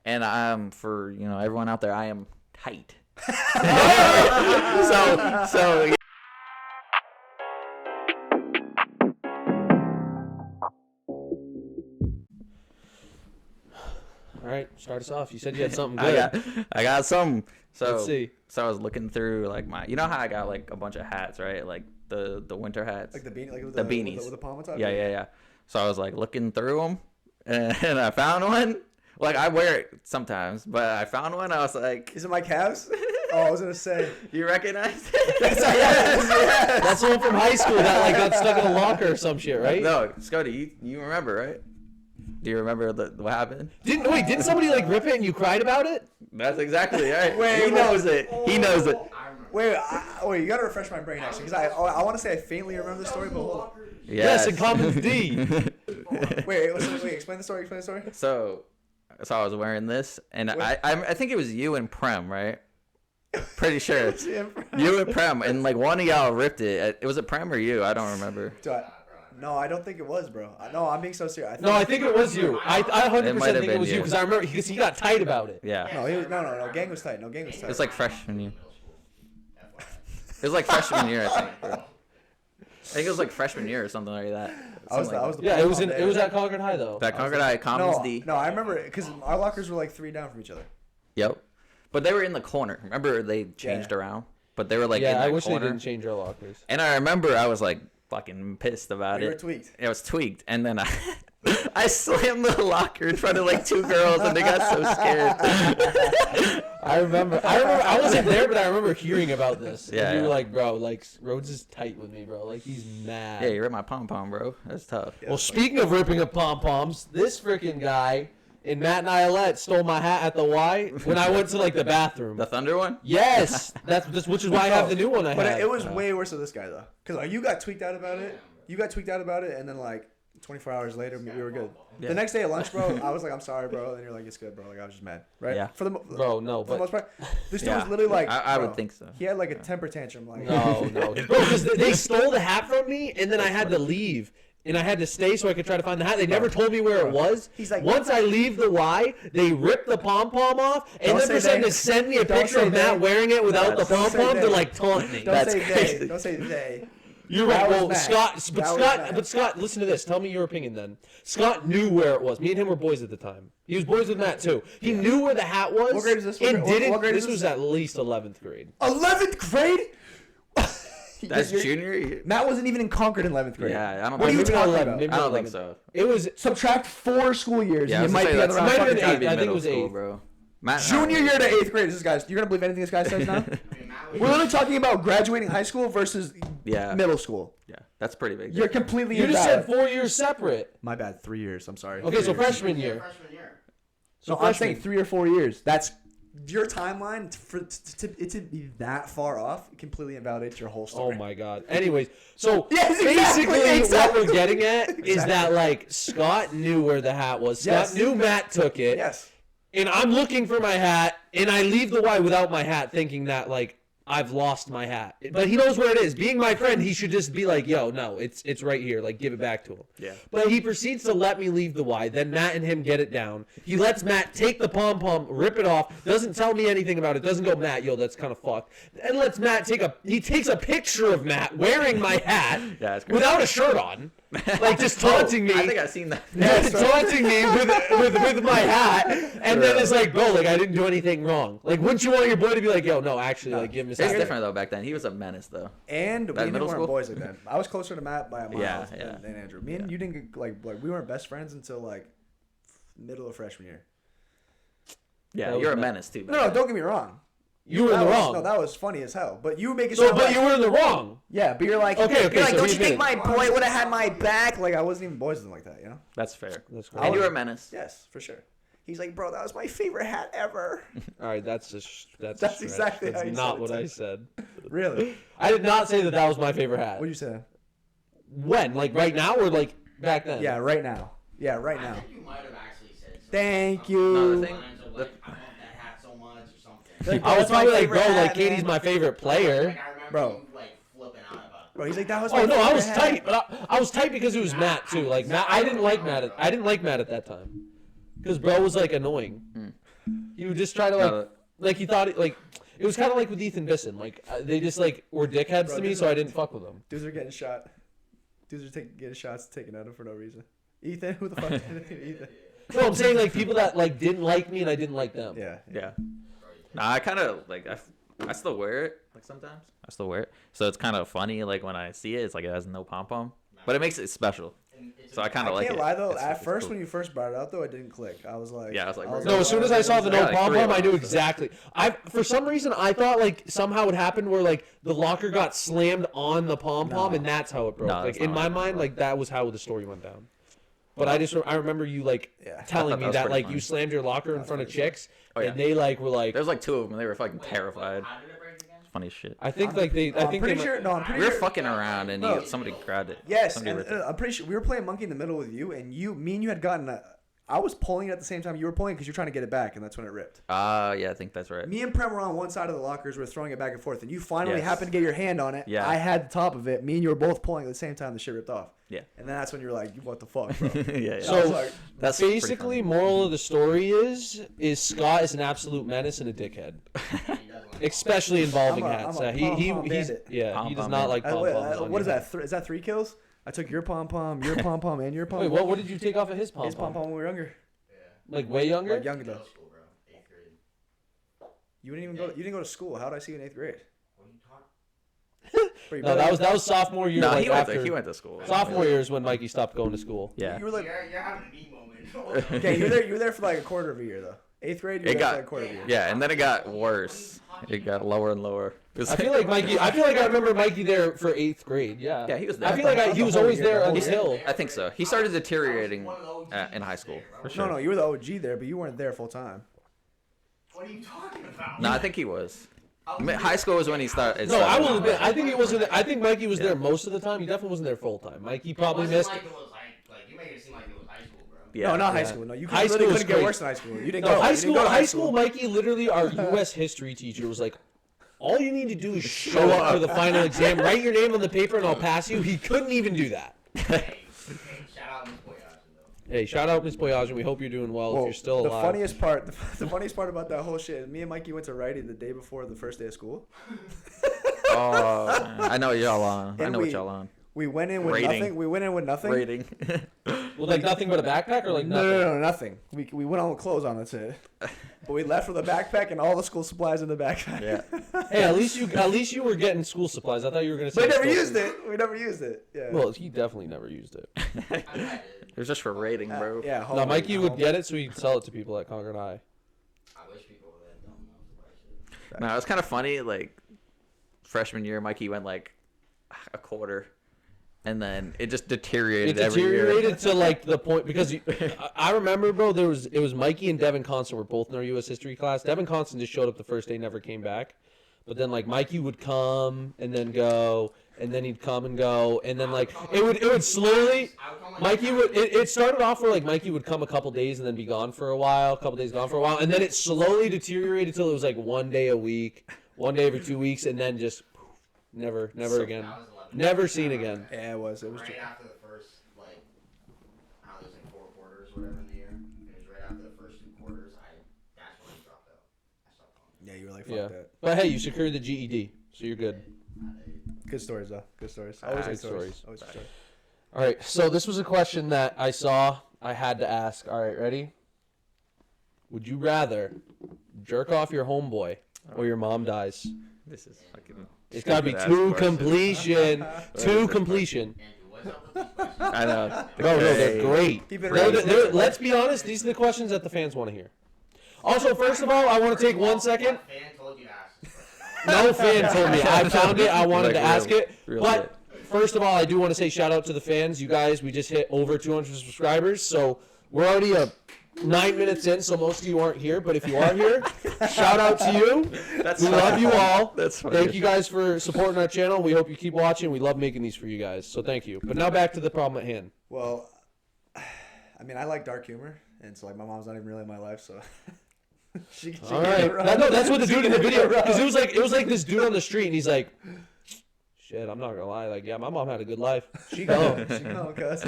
And for everyone out there, I am tight. so. All right, start us off. You said you had something good. I got some. So let's see. So I was looking through like how I got like a bunch of hats, right? Like the winter hats, like the beanies, with the palm on top. Yeah. So I was like looking through them, and I found one. Like I wear it sometimes, but I found one. I was like, "Is it my calves?" Oh, I was gonna say, you recognize it? Yes. That's the one from high school that like got stuck in a locker or some shit, right? No, Scotty, you remember, right? Do you remember what happened? Didn't somebody like rip it and you cried about it? That's exactly right. He knows it. He knows it. Wait, you gotta refresh my brain actually, because I want to say I faintly remember the story, but hold on. Yes, in common D. Wait, explain the story. So I was wearing this, and I think it was you and Prem, right? Pretty sure. You and Prem, and like one of y'all ripped it. Was it Prem or you? I don't remember. No, I don't think it was, bro. No, I'm being so serious. I think it was you. I 100% think it was you because I remember because he got tight about it. Yeah. No. Gang was tight. It's like freshman year. It was like freshman year, I think. Bro. I think it was like freshman year or something like that. It was at Concord High though. That Concord High, Commons D. No, I remember it because our lockers were like 3 down from each other. Yep. But they were in the corner. Remember they changed around? But they were like in the corner. Yeah, I wish they didn't change our lockers. And I remember I was like fucking pissed about it. You were tweaked. It was tweaked. And then I slammed the locker in front of like 2 girls and they got so scared. I remember I wasn't there, but I remember hearing about this. Yeah. And you were like, bro, like Rhodes is tight with me, bro. Like he's mad. Yeah, you ripped my pom-pom, bro. That's tough. Yeah, well, speaking of ripping up pom-poms, this freaking guy in Matt and Iolette stole my hat at the Y when I went to like the bathroom. The Thunder one? Yes, which is why I have the new one I have. But it was way worse than this guy though, because you got tweaked out about it. And then like 24 hours later, we were good. Yeah. The next day at lunch, bro, I was like, I'm sorry, bro. And you're like, it's good, bro. Like, I was just mad. Right? Yeah. For the most part. This dude was literally like, I would think so. He had like a temper tantrum. Like, no. Bro, because they stole the hat from me, and then I had to leave. And I had to stay so I could try to find the hat. They never told me where it was. He's like, once I leave the Y, they rip the pom-pom off, and then pretend to send me a picture of Matt wearing it without the pom-pom to like taunt me. Don't say they. You're right. Well, Scott, listen to this. Tell me your opinion then. Scott knew where it was. Me and him were boys at the time. He was boys with Matt too. He knew where the hat was. What grade is this? This was at least 11th grade. 11th grade? That's junior year? Matt wasn't even in Concord in 11th grade. Yeah, I don't What are you talking about? I don't think so. It was subtract 4 school years. Yeah, it might be on the wrong fucking time. I think it was 8, bro. Junior year to 8th grade. This guy's. You're gonna believe anything this guy says now? We're literally talking about graduating high school versus middle school. Yeah, that's pretty big. You're completely. You just said 4 years separate. My bad. 3 years. I'm sorry. Okay, so freshman year. So I'm saying 3 or 4 years. That's your timeline for it to be that far off. Completely invalidates your whole story. Oh my god. Anyways, so yes, basically what we're getting at is that like Scott knew where the hat was. Scott knew Matt took it. Yes. And I'm looking for my hat, and I leave the Y without my hat, thinking that like I've lost my hat. But he knows where it is. Being my friend, he should just be like, yo, no, it's right here. Like, give it back to him. Yeah. But he proceeds to let me leave the Y. Then Matt and him get it down. He lets Matt take the pom-pom, rip it off, doesn't tell me anything about it, doesn't go, Matt, yo, that's kind of fucked. And lets Matt he takes a picture of Matt wearing my hat without a shirt on. Like, just taunting me. I think I've seen that. Taunting me with my hat. And then it's like, bro, like, I didn't do anything wrong. Like, wouldn't you want your boy to be like, yo, no, actually, like, give him his hat? It's different, though, back then. He was a menace, though. And we weren't boys like that. I was closer to Matt by a mile than Andrew. Me and you didn't get, like, we weren't best friends until, like, middle of freshman year. Yeah, you're a menace, too. No, don't get me wrong. You were in the wrong. No, that was funny as hell. But you were making but you were in the wrong. Yeah, but you're like, okay. You're like, so don't you think my boy would have had my back? Like, I wasn't even boys like that, you know? That's fair. That's and you were a menace. Yes, for sure. He's like, bro, that was my favorite hat ever. All right, that's exactly how you not what I said. Really? I did not say that was my favorite hat. What did you say? When? Like right now or like back then? Yeah, right now. Yeah, right now. I think you might have actually said something. Thank you. No, the thing, I love that hat so much or something. Like, I was probably like, bro, like Katie's man. my favorite player. Like, I remember Bro. you like flipping out about it. Bro, he's like, that was my favorite I was hat. tight, but I was tight because it was Matt too. Like Matt, I didn't like Matt at that time. Because bro was like annoying. He would just try to like he thought it was kind of like with Ethan Bisson. Like they just like were dickheads to me, so I didn't fuck with them. Dudes are getting shot. Dudes are getting shots taken at him for no reason. Ethan, who the fuck did Ethan? No, I'm saying like people that like didn't like me and I didn't like them. Yeah. Nah, I kind of like I still wear it like sometimes. I still wear it, so it's kind of funny. Like when I see it, it's like it has no pom pom, but it makes it special. So I kind of like it. I can't lie though. At first, cool. when you first brought it out though, it didn't click. I was like, no. As soon as I saw the no like pom 3 pom, I knew hours. exactly. For some reason I thought like somehow it happened where like the locker got slammed on the pom pom and that's how it broke. No, like in my mind, like that was how the story went down. But I remember you like telling me that like funny. you slammed your locker in front of chicks yeah. and they like were like. There's like 2 of them. And they were fucking terrified. How did it break again? Funny shit. I think like they. I think pretty they sure. No, I'm pretty We were sure. fucking around and No. somebody grabbed it. Yes, Somebody and ripped it. I'm pretty sure we were playing Monkey in the Middle with you, and me and you had gotten. I was pulling it at the same time you were pulling because you're trying to get it back, and that's when it ripped. Yeah, I think that's right. Me and Prem were on one side of the lockers, we were throwing it back and forth, and you finally Yes. happened to get your hand on it. Yeah. I had the top of it. Me and you were both pulling at the same time. The shit ripped off. Yeah. And then that's when you were like, "What the fuck, bro?" yeah. So I was like, That's pretty basically, funny. moral of the story is Scott is an absolute menace and a dickhead, especially involving I'm a hats. pom-pom he's bandit. he does Pom-pom not bandit. like pom poms. what is that? Is that 3 kills? I took your pom pom, your pom pom, and your pom Wait, pom. what did you take off of his pom His pom pom? pom when we were younger. Like way younger? Like younger though. Middle school, bro. 8th grade. You didn't even go. You didn't go to school. How did I see you in 8th grade? What are you talking? Bro, you No, better- that was sophomore year. No, like he went after, he went to school. sophomore year is when Mikey stopped going to school. Yeah. You were like, You're having a me moment. okay, you were there for like a quarter of a year though. 8th grade, you were It there for got like a quarter of a year. yeah, and then it got worse. It got lower and lower. It was I feel like I remember Mikey there for 8th grade. Yeah. Yeah, he was there. I feel like he was always there until. I think so. He started deteriorating in high school for sure. No, you were the OG there, but you weren't there full time. What are you talking about? No, I think he was. I mean, high school was when he started. No, I will admit. I think he wasn't. I think Mikey was there most of the time. He definitely wasn't there full time. Mikey probably missed. Like it was like you make it seem like it was high school, bro. Yeah. No, not high Yeah. school. No, you High literally school was couldn't get great. worse than high school. You didn't No, go. high you didn't school. go to High school. Mikey, literally, our U.S. history teacher was like, all you need to do is show up for the final exam, write your name on the paper, and I'll pass you. He couldn't even do that. Hey, shout out Miss Boyage, though. Hey, shout out Miss Boyage, and we hope you're doing well. Well, if you're still the alive. funniest part about that whole shit is me and Mikey went to Righty the day before the first day of school. Oh, man. I know what y'all on. I And know what y'all on. We went in with Rating. nothing. We went in with nothing. Rating. Well, like nothing but a backpack, or like nothing. No, nothing. We went on with clothes on. That's it. But we left with a backpack and all the school supplies in the backpack. Yeah. Hey, at least you were getting school supplies. I thought you were gonna say. We never school used supplies. it. We never used it. Yeah. Well, he definitely never used it. It was just for rating, bro. Yeah. No, home- Mikey would home- get it so he'd sell it to people at Concord High. I wish people were that dumb enough to buy shit. No, it was kind of funny. Like freshman year, Mikey went like a quarter, and then it just deteriorated. It deteriorated every year. to like the point because I remember, bro. It was Mikey and Devin Constant were both in our U.S. history class. Devin Constant just showed up the first day, never came back. But then like Mikey would come and then go, and then he'd come and go, and then like it would slowly. Mikey would. It started off where like Mikey would come a couple days and then be gone for a while, a couple days gone for a while, and then it slowly deteriorated till it was like one day a week, one day every 2 weeks, and then just never again, That was 11. never seen again. Yeah, it was. It was. Right after the first, like, I don't know, it was like 4 quarters, whatever in the year. It was right after the first 2 quarters. That's when I dropped out. I stopped going. Yeah, you were like, fuck Yeah, that. but hey, you secured the GED, so you're good. Good stories though. Good stories. Always Good good stories. stories. Always good stories. All right, so this was a question that I saw I had to ask. All right, ready? Would you rather jerk off your homeboy or your mom dies? This is fucking. It's got to be stupid-ass to question. completion. To completion. Andrew, what's up with these questions? I know. No, they're great. Keep it Let's be honest, these are the questions that the fans want to hear. Also, first of all, I want to take 1 second. What fan told you to ask this question? No fan told me. I found it. I wanted Like to ask real- it. real But first of all, I do want to say shout out to the fans. You guys, we just hit over 200 subscribers. So we're already 9 minutes in, so most of you aren't here. But if you are here, shout out to you. That's We love you all. That's funny. Thank you guys for supporting our channel. We hope you keep watching. We love making these for you guys. So thank you. But now back to the problem at hand. Well, I mean, I like dark humor, and so like my mom's not even really in my life, so. she All right. No, that's what the dude in the video, because it was like this dude on the street, and he's like, "Shit, I'm not gonna lie. Like, yeah, my mom had a good life. She gone." She gone, cuz.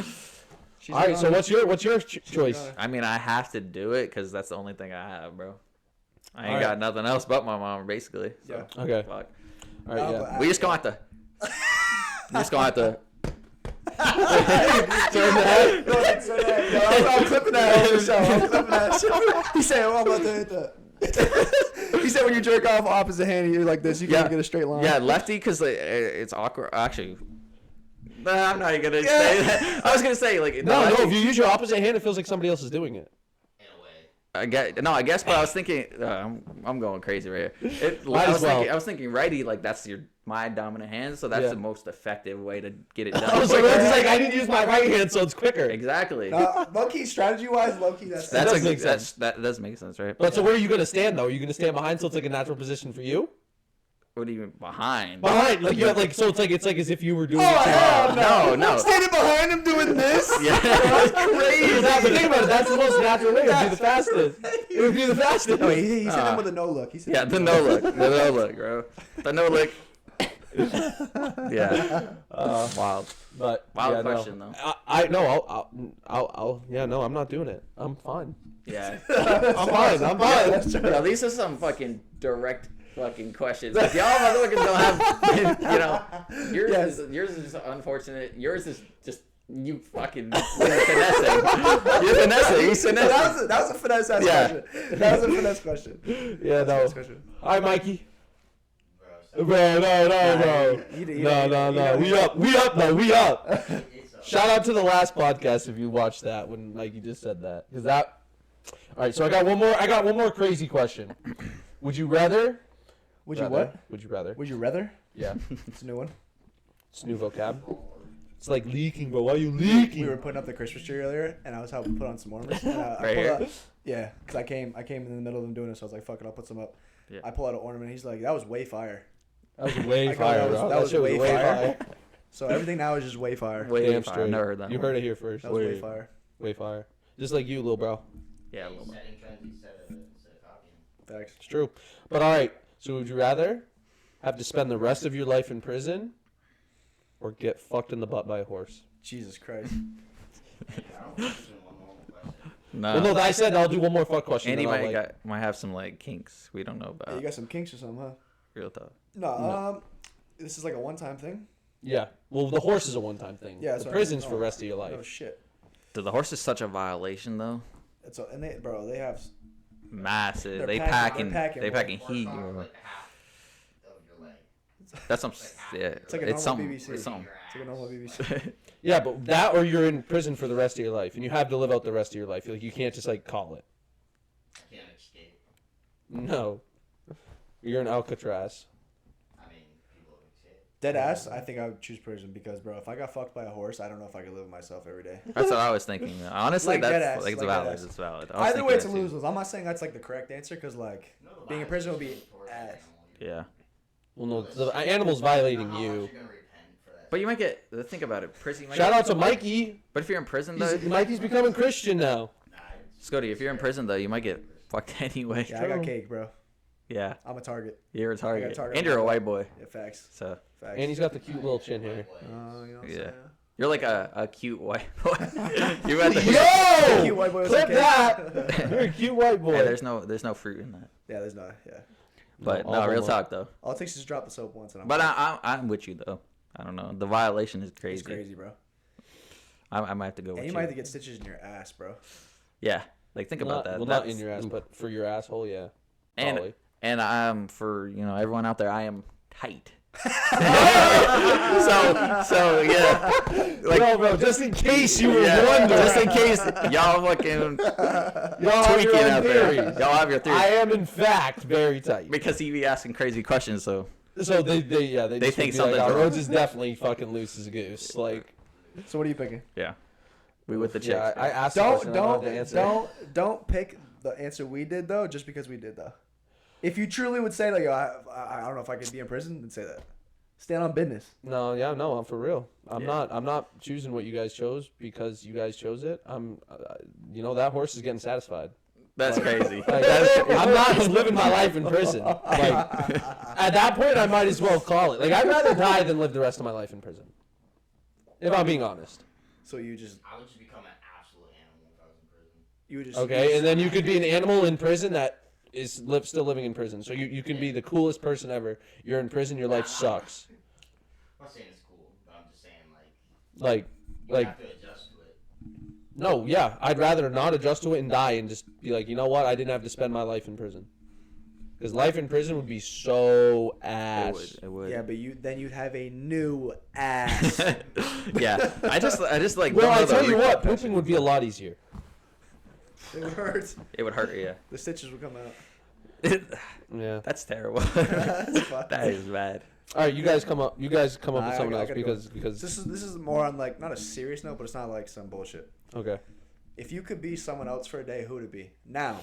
She's All right. So gone. what's your choice? I mean, I have to do it because that's the only thing I have, bro. I ain't got nothing else but my mom, basically. So. Yeah. Okay. Fuck. All right. Yeah. We just gonna have to. We just gonna have to. Turn that. No, I'm clipping that on the show. I'm clipping that shit. He said, "Oh, I'm about to hit the." He said, "When you jerk off opposite hand, you're like this. You can't get a straight line." Yeah, lefty, because it's awkward. Actually, nah, I'm not even gonna say that. I was gonna say like No. If you use your opposite hand, it feels like somebody else is doing it. In a way. I guess, but I was thinking, I'm going crazy right here. I was thinking righty, like that's my dominant hand, so that's the most effective way to get it done. So Rhodes is like, I need to use my right hand, so it's quicker. Exactly. Low-key, strategy-wise, low-key, That does make sense, right? But so where are you gonna stand though? Are you gonna stand behind, so it's like a natural position for you? What do you mean behind? Behind, like you have, like, so it's like as if you were doing. No. Standing behind him doing this. Yeah. That's crazy. But think about it. That's the most natural way. It would be the fastest. It would be the fastest. No, he hit him with a no look. Yeah, the no look, bro. The no look. Yeah. Wild. But Wild question though. I no. I'll. Yeah. No, I'm not doing it. I'm fine. Yeah. I'm fine. Yo, these are some fucking direct fucking questions. If y'all motherfuckers don't have, yours is just unfortunate. Yours is just you fucking finessing. You're finessing. He's finessing. That was a finesse question. That was a finesse question. Yeah. No. Hi, Mikey. Bro, No. We up. Shout out to the last podcast if you watched that when Mikey just said that. All right, so I got one more crazy question. Would you rather? Would you what? Would you rather? Would you rather? Yeah. It's a new one. It's new vocab. It's like leaking, bro. Why are you leaking? We were putting up the Christmas tree earlier, and I was helping put on some ornaments. And, Right here? Yeah, because I came in the middle of them doing it, so I was like, "Fuck it, I'll put some up." Yeah. I pull out an ornament. He's like, "That was way fire." That was way I go, fire, that was- bro. that was shit way fire. So everything now is just way fire. Way Damn fire. straight. Never heard that. You heard it here first. That was way fire. Way fire. Just like you, little bro. Yeah, a little bit. Setting trends instead of copying. Facts. It's true. But all right. So would you rather have to spend the rest of your life in prison, or get fucked in the butt by a horse? Jesus Christ. I don't think it's one more question. No. Well, no, I said I'll do one more fuck question. Andy then I'll, might have some like kinks we don't know Yeah, about. you got some kinks or something, huh? Real talk. No. This is like a one-time thing. Yeah. Well, the horse is a one-time thing. Yeah, The so prison's for the rest of your life. Oh shit. Dude, the horse is such a violation though. They have. Massive. They're They packing- packing they're packing heat. Horse bro. like half of your leg. That's some. Yeah. It's like a normal something. BBC. It's something. It's like a normal BBC. Yeah, but that or you're in prison for the rest of your life, and you have to live out the rest of your life. Like you can't just like call it. I can't escape. No. You're in Alcatraz. I mean, people have escaped. Dead ass. I think I would choose prison because, bro, if I got fucked by a horse, I don't know if I could live with myself every day. That's what I was thinking. Honestly, Like that's deadass, like it's like valid. deadass. It's valid. I was Either way, it's a thinking that lose-lose. I'm not saying that's like the correct answer because, like, No, the being in violence prison would be is towards the ass. animal. too. Yeah. Well, no, the animal's violating How much you. you're gonna repent for that? But you might get. Think about it. Prison. You might Shout get- out to Mikey. But if you're in prison though, Mikey's becoming Christian now. Nah, it's- Scotty, if you're in prison though, you might get fucked anyway. Yeah, I got cake, bro. Yeah. I'm a target. You're a target. target And you're a on my white boy. Yeah, facts. So Facts. And he's got the cute little chin here. You know what I'm Yeah. saying? you're like a cute white boy. You got the. Yo! Cute white boy with Clip some that! cake. You're a cute white boy. Yeah, there's no fruit in that. Yeah, there's not. Yeah. But No, no, all real homo. talk though. All it takes is drop the soap once, and I'm. But I'm with you though. I don't know. The violation is crazy. It's crazy, bro. I might have to go And with you you. might have to get stitches in your ass, bro. Yeah. Like think about Not- that. Well, not That's- in your ass, but for your asshole, yeah. and Probably. and I'm for everyone out there. I am tight. so yeah. Like, Yo, bro, just in case you were yeah, wondering. just in case y'all fucking Y'all have your tweaking own out there. theories. Y'all have your theories. I am, in fact, very tight. Because he be asking crazy questions, so So they They just think would be like, something's "Oh, wrong." Rhodes is definitely fucking loose as a goose. Like, So what are you picking? yeah. We with the chicks. yeah, I man. asked the question, I don't have to answer. Don't pick the answer we did though, just because we did though. If you truly would say like, yo, I don't know if I could be in prison, then say that. Stand on business. No, yeah, no, I'm for real. I'm not choosing what you guys chose because you guys chose it. That horse is getting satisfied. That's crazy. Like, I'm not living my life in prison. Like, at that point, I might as well call it. Like, I'd rather die than live the rest of my life in prison. If I'm being honest. So you just I would just become an absolute animal if I was in prison. you would just Okay, and then you could be an animal in prison that is still living in prison. So you can be the coolest person ever. You're in prison. Your life sucks. I'm not saying it's cool, but I'm just saying you have to adjust to it. No, yeah, I'd rather not adjust to it and die and just be like, you know what? I didn't have to spend my life in prison. Because life in prison would be so ass. It would. Yeah, but you'd have a new ass. Yeah, I just like. Well, don't know I tell the you what, repercussions. pooping would be a lot easier. It would hurt. It would hurt you. The stitches would come out. Yeah. That's terrible. That's fine. That is bad. All right, you guys come up with I something else gotta because This is more on like not a serious note, but it's not like some bullshit. okay. If you could be someone else for a day, who would it be? Now,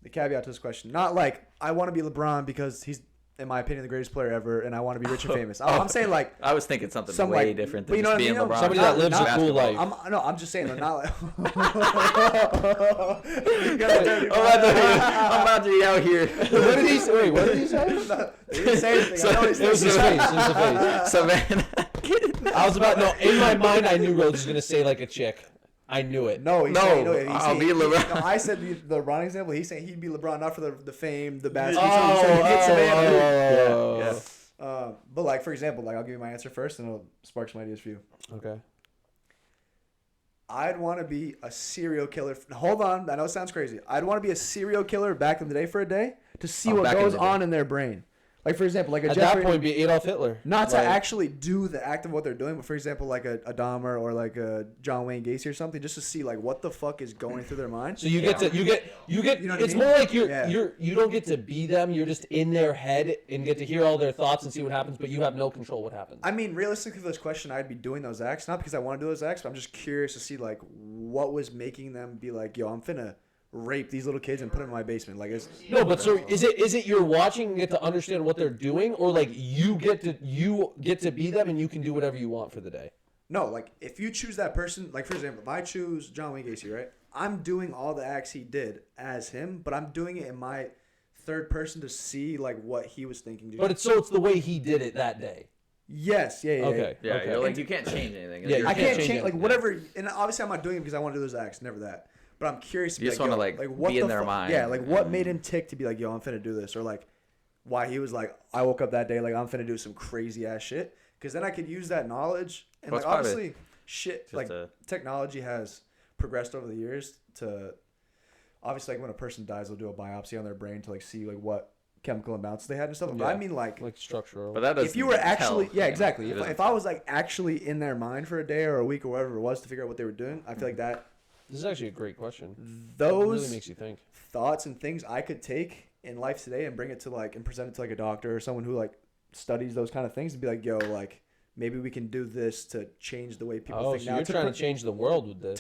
the caveat to this question, not like I want to be LeBron because he's, in my opinion, the greatest player ever, and I want to be rich and famous. I'm saying like I was thinking something some, way like, different but than you know just what I being mean? LeBron. Somebody that lives a cool life. I'm just saying they're not like. I'm about to be out here. What did he say? Wait, what did he say? They didn't say anything. I know he's It was his face. It was his face. Savannah. I was about in my mind I knew Rhodes was gonna say like a chick. I knew it. No, he's No, saying, he's I'll saying, be LeBron. No, I said the LeBron example. He's saying he'd be LeBron not for the fame, the basketball. So he'd hit Savannah. Yeah. But like for example, like I'll give you my answer first, and it'll spark some ideas for you. Okay. I'd want to be a serial killer. Hold on, I know it sounds crazy. I'd want to be a serial killer back in the day for a day to see what back in goes the day. on in their brain. Like for example, like a At Jeffrey, that point, be Adolf Hitler. not to Like, actually do the act of what they're doing, but for example, like a Dahmer or like a John Wayne Gacy or something, just to see like what the fuck is going through their mind. So you get. You know what I It's mean? more like Yeah. you don't get to be them. You're just in their head and get to hear all their thoughts and see what happens, but you have no control what happens. I mean, realistically, for this question, I'd be doing those acts, not because I want to do those acts, but I'm just curious to see like what was making them be like, yo, I'm finna rape these little kids and put them in my basement. Like, it's No, but so is it you're watching and get to understand what they're doing, or like you get to be them and you can do whatever you want for the day? no, like if you choose that person, like for example, if I choose John Wayne Gacy, right? I'm doing all the acts he did as him, but I'm doing it in my third person to see like what he was thinking. But it's the way he did it that day. Yes, yeah. Okay. Yeah, Okay. you're like you can't change anything. Yeah, You're- I can't change change it. like whatever, and obviously I'm not doing it because I want to do those acts, never that. But I'm curious to be You just like, wanna, yo, like, what be in the their fuck- mind. Yeah, like what made him tick to be like, yo, I'm finna do this, or like why he was like, I woke up that day like I'm finna do some crazy ass shit, because then I could use that knowledge and Well, like it's part of obviously shit Just like technology has progressed over the years to obviously like when a person dies they'll do a biopsy on their brain to like see like what chemical imbalance they had and stuff. But I Yeah. mean like structural. But that doesn't if you were actually tell. yeah exactly It doesn't if I was like actually in their mind for a day or a week or whatever it was to figure out what they were doing, I feel like that This is actually a great question. those It really makes you think. thoughts and things I could take in life today and bring it to like and present it to like a doctor or someone who like studies those kind of things and be like, yo, like maybe we can do this to change the way people Oh, think so now you're trying to change the world with this.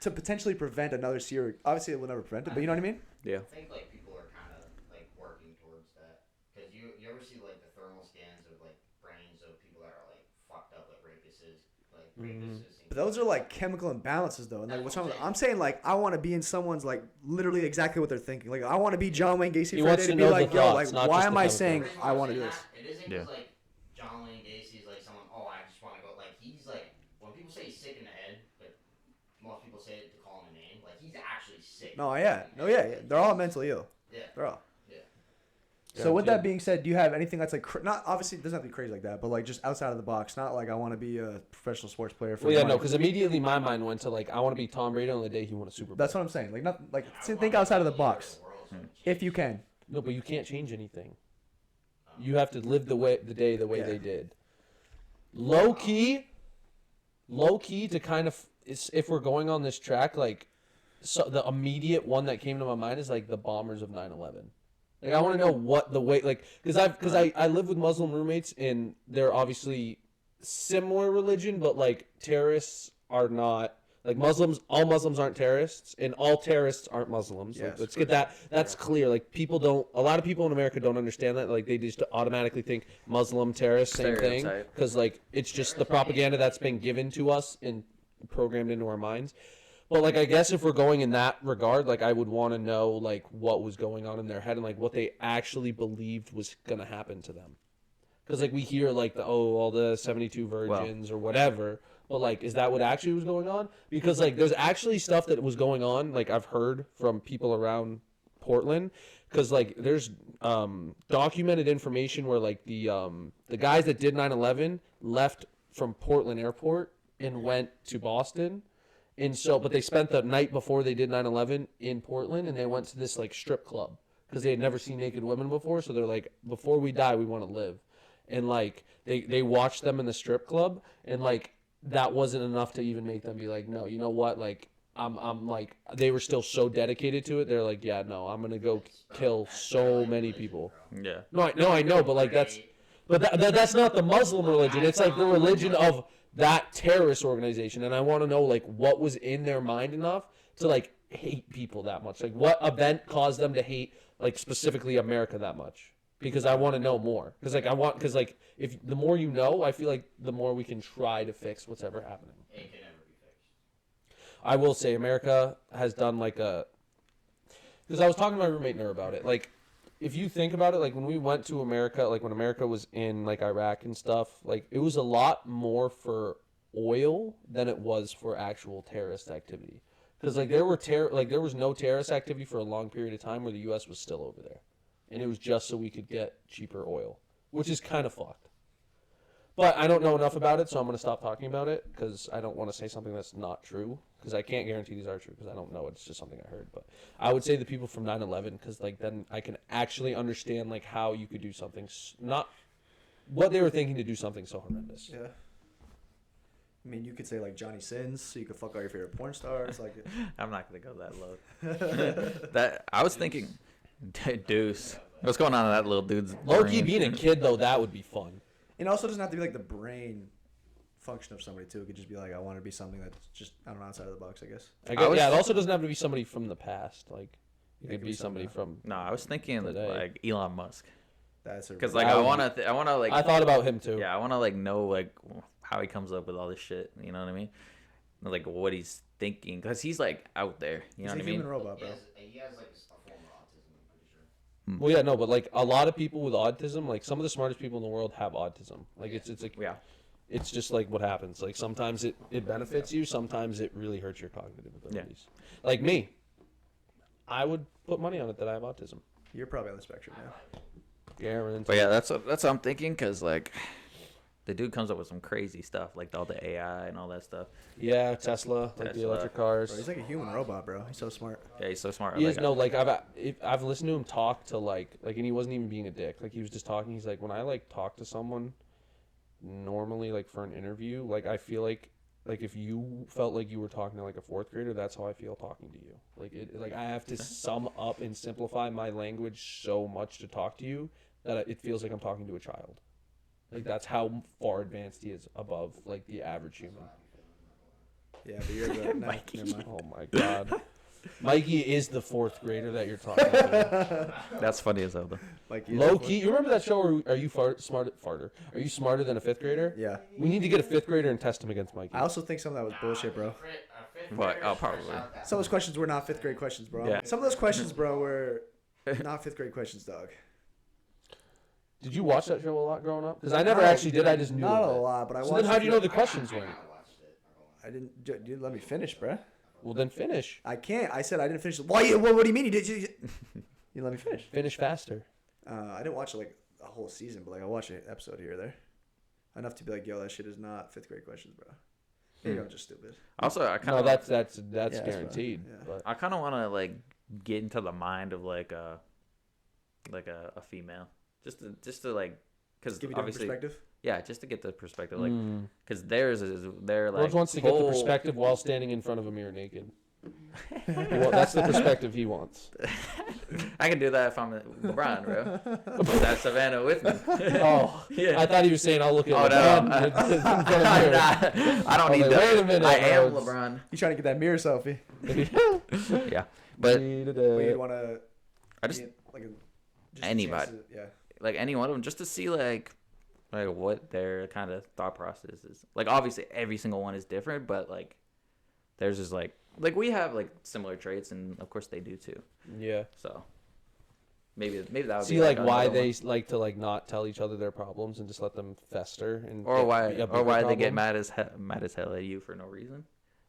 to potentially prevent another serial. Obviously, it will never prevent it, but you know what I mean. Yeah. I think like people are kind of like working towards that because you ever see like the thermal scans of like brains of people that are like fucked up like rapists But those are like chemical imbalances, though. And like, what's wrong with I'm saying, like, I want to be in someone's like literally exactly what they're thinking. Like, I want to be John Wayne Gacy He for a wants day to to be know the like, yo, thoughts, like, not why just am the I chemical. saying I want to do this? It isn't Yeah. because like John Wayne Gacy is like someone. Oh, I just want to go. Like he's like when people say he's sick in the head, but most people say it to call him a name. Like he's actually sick. No, yeah, they're all mentally ill. Yeah. They're all. Yeah. So with Yeah. that being said, do you have anything that's like not obviously it doesn't have to be crazy like that, but like just outside of the box? Not like I want to be a professional sports player. For Well, yeah, money. no, because immediately my mind went to like I want to be Tom Brady on the day he won a Super Bowl. That's what I'm saying. Like not like think outside of the box if you can. No, but you can't change anything. You have to live the way Yeah. they did. Low key to kind of if we're going on this track, like so the immediate one that came to my mind is like the bombers of 9/11. Like I want to know what the way like because I live with Muslim roommates and they're obviously similar religion, but like terrorists are not. Like Muslims, all Muslims aren't terrorists, and all terrorists aren't Muslims. Yes. Let's get that. That's clear. Like a lot of people in America don't understand that. Like they just automatically think Muslim terrorists, same thing, Stereotype. because like it's just the propaganda that's been given to us and programmed into our minds. But like I guess if we're going in that regard, like I would want to know like what was going on in their head and like what they actually believed was gonna happen to them. Because like we hear like all the 72 virgins or whatever. But, like, is that what actually was going on? Because, like, there's actually stuff that was going on, like, I've heard from people around Portland because like there's documented information where like the guys that did 9/11 left from Portland Airport and went to Boston. And so, but they spent the night before they did 9/11 in Portland, and they went to this like strip club because they had never seen naked women before. So they're like, before we die, we want to live. And like they watched them in the strip club, and like that wasn't enough to even make them be like, no, you know what? Like I'm like, they were still so dedicated to it. They're like, yeah, no, I'm gonna go kill so many people. Yeah. No, I know, but like that's not the Muslim religion. It's like the religion of that terrorist organization, and I want to know like what was in their mind enough to like hate people that much. Like what event caused them to hate like specifically America that much? Because I want to know more. Because like if the more you know, I feel like the more we can try to fix what's ever happening. It can never be fixed. I will say America has done like a, because I was talking to my roommate Nur about it. Like if you think about it, like when we went to America, like when America was in like Iraq and stuff, like it was a lot more for oil than it was for actual terrorist activity. Because like there was no terrorist activity for a long period of time where the U.S. was still over there, and it was just so we could get cheaper oil, which is kind of fucked. But I don't know enough about it, so I'm going to stop talking about it because I don't want to say something that's not true, because I can't guarantee these are true because I don't know. It's just something I heard. But I would say the people from 9/11, because like then I can actually understand like how you could do something, not what they were thinking to do something so horrendous. Yeah. I mean, you could say like Johnny Sins, so you could fuck all your favorite porn stars. Like, I'm not gonna go that low. That I was thinking, Deuce. What's going on in that little dude's Low-key brain? being a kid though, that would be fun. it also doesn't have to be like the brain function of somebody too. It could just be like, I want to be something that's just, I don't know, outside of the box, I guess. Yeah, it also doesn't have to be somebody from the past. Like it could be somebody from. No, I was thinking Today. like Elon Musk. That's Because like I wanna like. I thought about him too. Yeah, I wanna like know like how he comes up with all this shit. You know what I mean? Like what he's thinking, because he's like out there. You know He's what I a mean? human robot, bro. He has like a form of autism, I'm pretty sure. Well, yeah, no, but like a lot of people with autism, like some of the smartest people in the world have autism. Like it's like Yeah. it's just like what happens. Like sometimes it benefits you, sometimes it really hurts your cognitive abilities. Like me, I would put money on it that I have autism. You're probably on the spectrum now. Guaranteed. But yeah, that's what I'm thinking, because like the dude comes up with some crazy stuff, like all the AI and all that stuff. Yeah, Tesla, like the Tesla. electric cars. Bro, he's like a human robot, bro. He's so smart. Yeah, he's so smart. He is Like, no, like I've listened to him talk to like, and he wasn't even being a dick. Like he was just talking. He's like, when I like talk to someone normally, like for an interview, like I feel like if you felt like you were talking to like a fourth grader, that's how I feel talking to you. Like I have to sum up and simplify my language so much to talk to you that it feels like I'm talking to a child. Like that's how far advanced he is above like the average human. Yeah, but you're the Mikey. Never mind. Oh my god. Mikey is the fourth grader that you're talking to. that's funny as hell though. Like Low key, you remember that show where Are You Smarter? Are you smarter than a fifth grader? Yeah. We need to get a fifth grader and test him against Mikey. I also think some of that was bullshit, bro. What? Oh, probably. Some of those questions were not fifth grade questions, bro. Yeah. Some of those questions, bro, were not fifth grade questions, dog. Did you watch that show a lot growing up? Because I never actually did. I just knew Not of a it. lot, but I So watched. then how do you know the questions went? I didn't. Dude, let me finish, bro. Well, then finish. I can't. I said I didn't finish. Why? What do you mean? You let me finish. Finish faster. I didn't watch like a whole season, but like I watched an episode here or there, enough to be like, yo, that shit is not fifth grade questions, bro. Maybe I'm just stupid. Also, I kind No, of that's that's guaranteed. fine. Yeah. But I kind of want to like get into the mind of like a female, just to like, because Give you different obviously perspective. yeah, just to get the perspective, like because theirs is they're like Rhodes wants to get the whole- perspective while standing in front of a mirror naked. Well, that's the perspective he wants. I can do that if I'm LeBron, bro. That's Savannah with me. Oh, Yeah. I thought he was saying I'll look at Oh, LeBron no. in front of the mirror. I don't I'm need like, that. wait a minute, I am Rhodes. LeBron. You trying to get that mirror selfie? Yeah, but But you'd want to. I just like Anybody. Yeah. like any one of them just to see like what their kind of thought process is. Like obviously every single one is different, but like theirs is like we have like similar traits, and of course they do too. Yeah. So maybe that would See, be like why another they one. like to like not tell each other their problems and just let them fester and or get why a bigger they get problem. mad as hell at you for no reason.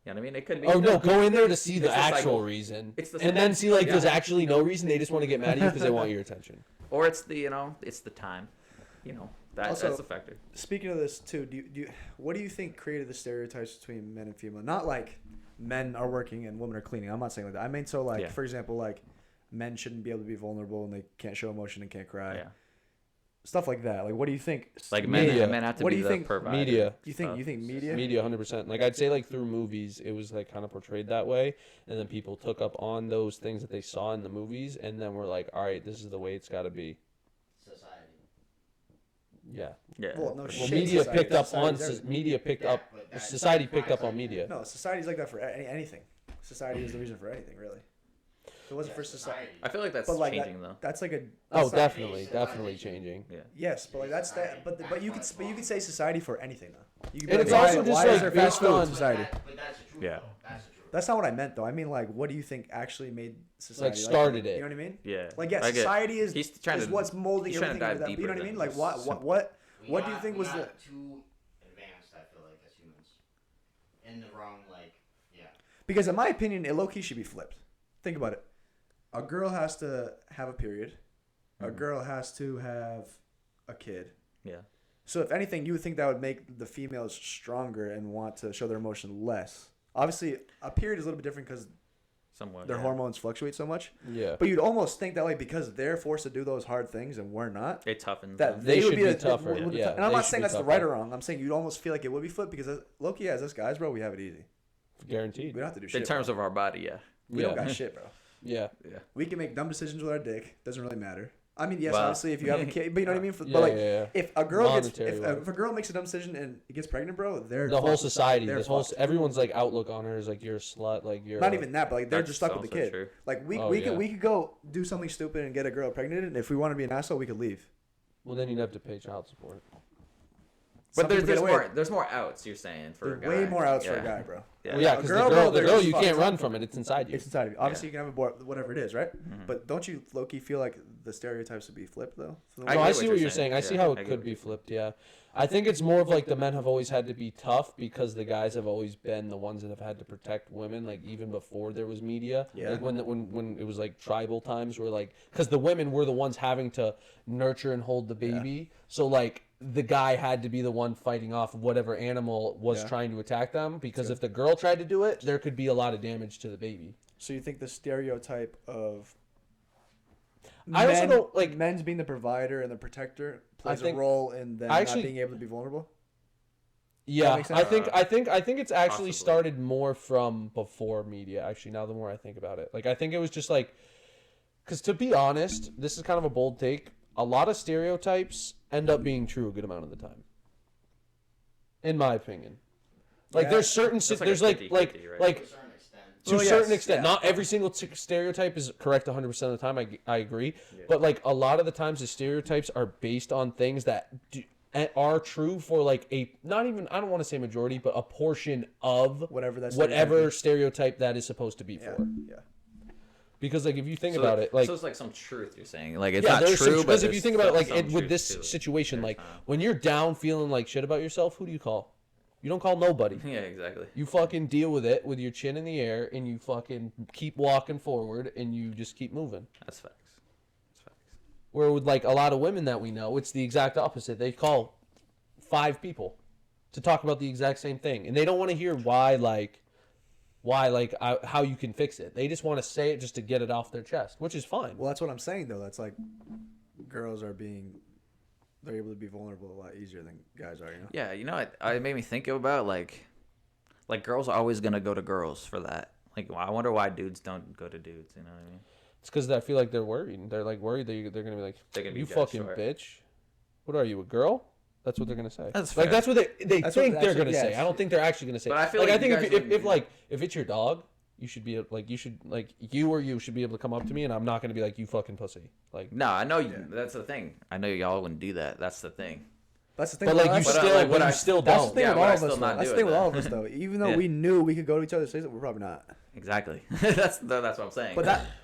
You You know what I mean? It could be. Oh no, go in there to see the It's the actual cycle. reason, It's the and then see like yeah. there's actually no reason. They just want to get mad at you because they want your attention. Or it's the it's the time. That's a factor. Speaking of this too, what do you think created the stereotypes between men and female? Not like men are working and women are cleaning. I'm not saying like that. I mean, so like for example, like men shouldn't be able to be vulnerable and they can't show emotion and can't cry. Yeah. Stuff like that. Like, what do you think? Like Media. men have to What be do you the think provider. media. You think media? Media, 100%. Like I'd say, like through movies, it was like kind of portrayed that way, and then people took up on those things that they saw in the movies, and then were like, all right, this is the way it's got to be. Society. Yeah. Yeah. Well, no Well, shit. media society- picked up on society's everything. media picked Yeah, up. but that- Society picked up on hindsight. media. No, society's like that for anything. Society is the reason for anything, really. If it wasn't for society. I feel like that's But like changing though. that's like a. Oh, that's not- definitely changing. Yeah. Yes, but like that's that. But you could say society for anything though. You could be And it's why- also just, why like, is there fast based food in on- society? But that's the truth. Yeah. Though. That's the truth. That's not what I meant though. I mean like, what do you think actually made society started that? it. You know what I mean? Yeah. Like yeah, I get- society is he's trying is to- what's molding he's trying to everything. dive Into that, you know what I deeper mean? than Like just what do you think was we the? got too advanced? I feel like as humans, in the wrong Because in my opinion, it low key should be flipped. Think about it. A girl has to have a period. A girl has to have a kid. Yeah. So if anything, you would think that would make the females stronger and want to show their emotion less. Obviously, a period is a little bit different because Somewhat. their hormones fluctuate so much. Yeah. But you'd almost think that like because they're forced to do those hard things and we're not, It toughens that them. They would should be the- tougher, would be yeah, tough. And I'm they not should saying be that's the tougher. right or wrong. I'm saying you'd almost feel like it would be flipped because low key as us guys, bro, we have it easy. Guaranteed. We don't have to do shit. In terms bro. of our body, yeah. We don't got shit, bro. Yeah. Yeah. We can make dumb decisions with our dick. Doesn't really matter. I mean, yes, Well, obviously, if you have a kid, but you know what I mean. Yeah, But like, yeah. if a girl gets, Monetary if, wise. if a girl makes a dumb decision and gets pregnant, bro, they're The whole fucked. society, They're this whole fucked. everyone's like outlook on her is like you're a slut, like you're Not even that, but like they're That's just stuck with the also kid. true. Like we Oh, we yeah. could go do something stupid and get a girl pregnant, and if we want to be an asshole, we could leave. Well, then you'd have to pay child support. Some But people get away. there's more outs. You're saying for There's a guy. way more outs for Yeah. a guy, bro. Yeah. Well, yeah, A because girl, the bro, girl they're just you can't fucked. run from it. It's inside you. It's inside of you. Obviously, Yeah. you can have a abort, whatever it is, right? Mhm. But don't you low-key feel like the stereotypes would be flipped though? For the I No, women? I get see what what you're you're saying. saying. I see Yeah, how I it get could what be you're flipped. Yeah, I think it's more of like the men have always had to be tough because the guys have always been the ones that have had to protect women. Like even before there was media, Yeah. like when it was like tribal times, where like because the women were the ones having to nurture and hold the baby, so like the guy had to be the one fighting off whatever animal was Yeah. trying to attack them. Because if the girl tried to do it, there could be a lot of damage to the baby. So you think the stereotype of I also don't, like- men's being the provider and the protector plays a think- role in them I actually- not being able to be vulnerable? Yeah, makes I sense? think it's actually Possibly. started more from before media. Actually, now the more I think about it, like I think it was just like, because to be honest, this is kind of a bold take. A lot of stereotypes end up being true a good amount of the time. In my opinion, like Yeah. there's certain That's like a there's like 50-50, right? To a like certain extent. to Well, a certain yes, extent. yeah. Not every single stereotype is correct 100% of the time. I agree, but like a lot of the times the stereotypes are based on things that are true for like a not even I don't want to say majority, but a portion of Whatever that whatever stereotype stereotype that is supposed to be is. Yeah, for. yeah. Because like if you think about it, like so it's like some truth you're saying. Like it's yeah, not there's true, but because if you think about it, like some with truth this to it. situation, like There's, when you're down feeling like shit about yourself, who do you call? You don't call nobody. yeah, exactly. You fucking deal with it with your chin in the air, and you fucking keep walking forward, and you just keep moving. That's facts. That's facts. Where with like a lot of women that we know, it's the exact opposite. They call 5 people to talk about the exact same thing, and they don't want to hear how you can fix it. They just want to say it just to get it off their chest, which is fine. Well, that's what I'm saying though. That's like girls are they're able to be vulnerable a lot easier than guys are. You know. Yeah, you know, it made me think about like girls are always gonna go to girls for that. Like, I wonder why dudes don't go to dudes. You know what I mean? It's because I feel like they're worried. They're like worried that they're gonna be like, They're gonna be you judged fucking for it." bitch. What are you, a girl? That's what they're gonna say. That's like fair. that's what they That's think what they're actually- gonna say. yes. I don't think they're actually gonna say. But I feel like like I think you guys if it's your dog, you should be like you should be able to come up to me, and I'm not gonna be like you fucking pussy. Like, No, I know you. That's the thing. I know y'all wouldn't do that. That's the thing. That's the thing. but like you that's, But, still, like, but what you I- still that's the don't. thing Yeah, with but all I of still us. not Though. That's the doing thing with that. all of us though. Even though Yeah. we knew we could go to each other's faces, we're probably not. Exactly. that's what I'm saying.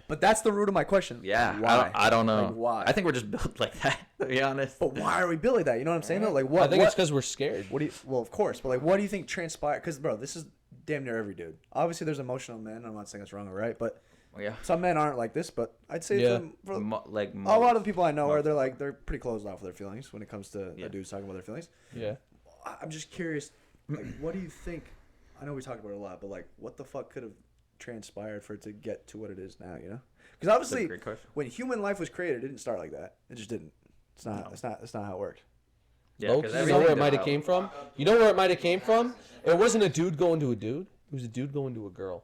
But that's the root of my question. yeah, Why? I don't know. Like, why? I think we're just built like that. To be honest. But why are we built like that? You know what I'm saying though? Like what? I think what, it's because we're scared. What do you? Well, of course. But like, what do you think transpired? Because bro, this is damn near every dude. Obviously, there's emotional men. I'm not saying it's wrong or right, but Yeah. some men aren't like this. But I'd say for a lot of the people I know are they're pretty closed off with their feelings when it comes to dudes talking about their feelings. Yeah. I'm just curious, like, what do you think? I know we talked about it a lot, but like, what the fuck could have transpired for it to get to what it is now? You know, because obviously, when human life was created, it didn't start like that. It just didn't. It's not. No. It's not how it worked. Yeah, because you know where it might have came from? You know where it might have came from? It wasn't a dude going to a dude. It was a dude going to a girl.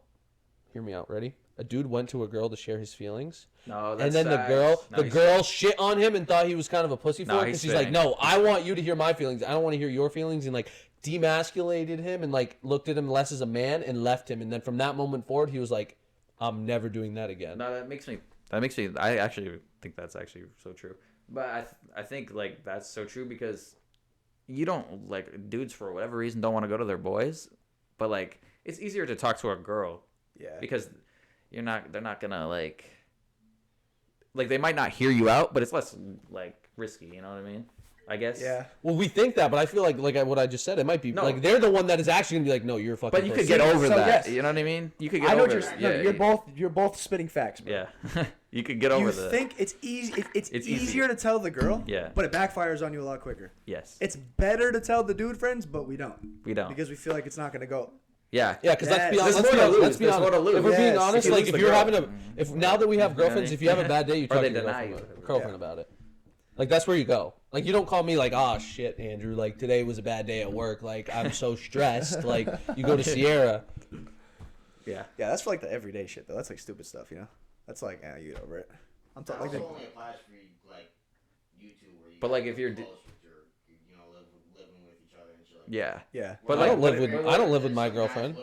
Hear me out. Ready? A dude went to a girl to share his feelings. No, that's and then the girl shit on him and thought he was kind of a pussy for it because she's like, no, I want you to hear my feelings. I don't want to hear your feelings. And like demasculated him and like looked at him less as a man and left him. And then from that moment forward, he was like, I'm never doing that again. No, that makes me. I actually think that's actually so true. But I think like that's so true because you don't like dudes for whatever reason don't want to go to their boys, but like it's easier to talk to a girl. Yeah. Because they're not gonna like they might not hear you out, but it's less like risky. You know what I mean? I guess. Yeah. Well, we think that, but I feel like what I just said, it might be like they're the one that is actually gonna be like, no, you're a fucking. But you could get over that. Yes. You know what I mean? You could get over it. You're both spitting facts, bro. Yeah. You could get over that. You think it's easy? It's easier to tell the girl. Yeah. But it backfires on you a lot quicker. Yes. It's better to tell the dude friends, but we don't. Because we feel like it's not gonna go. Yeah. Yeah, because let's be honest. If we're being honest, like if you're having now that we have girlfriends, if you have a bad day, you talk to your girlfriend about it. Like that's where you go. Like you don't call me like, oh shit, Andrew, like today was a bad day at work. Like I'm so stressed. Like you go to Sierra. Yeah. Yeah, that's for like the everyday shit though. That's like stupid stuff, you know. That's like, you get over it. I'm talking like. Only applies for like you two, where you. But like if you're. living with each other and shit like that. Yeah. But I don't live with my girlfriend.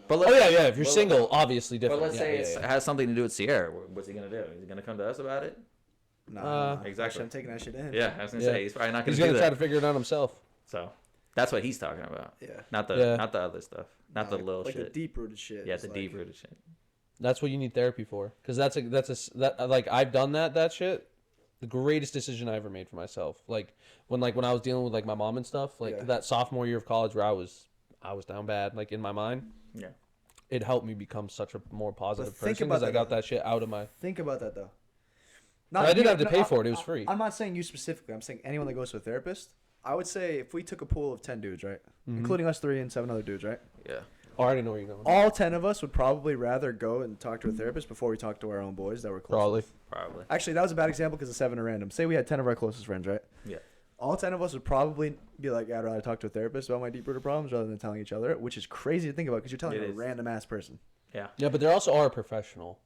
But if you're single, obviously different. But let's say it has something to do with Sierra. What's he gonna do? Is he gonna come to us about it? No, exactly. I'm taking that shit in. Yeah, I was gonna say he's probably not gonna. He's gonna do try that. to figure it out himself. So that's what he's talking about. Yeah. Not the other stuff. Not the little like shit. Like the deep rooted shit. Yeah, the deep rooted shit. That's what you need therapy for, because like I've done that shit. The greatest decision I ever made for myself. Like when I was dealing with like my mom and stuff. Like that sophomore year of college where I was down bad. Like in my mind. Yeah. It helped me become such a more positive person because I got that shit out of my. Think about that though. I didn't have to pay for it. It was free. I'm not saying you specifically. I'm saying anyone that goes to a therapist. I would say if we took a pool of 10 dudes, right? Mm-hmm. Including us 3 and 7 other dudes, right? Yeah. Oh, I already know where you're going. All 10 of us would probably rather go and talk to a therapist before we talk to our own boys that were close. Probably. Actually, that was a bad example because the 7 are random. Say we had 10 of our closest friends, right? Yeah. All 10 of us would probably be like, I'd rather talk to a therapist about my deep-rooted problems rather than telling each other, which is crazy to think about because you're telling a random-ass person. Yeah. Yeah, but they also are a professional.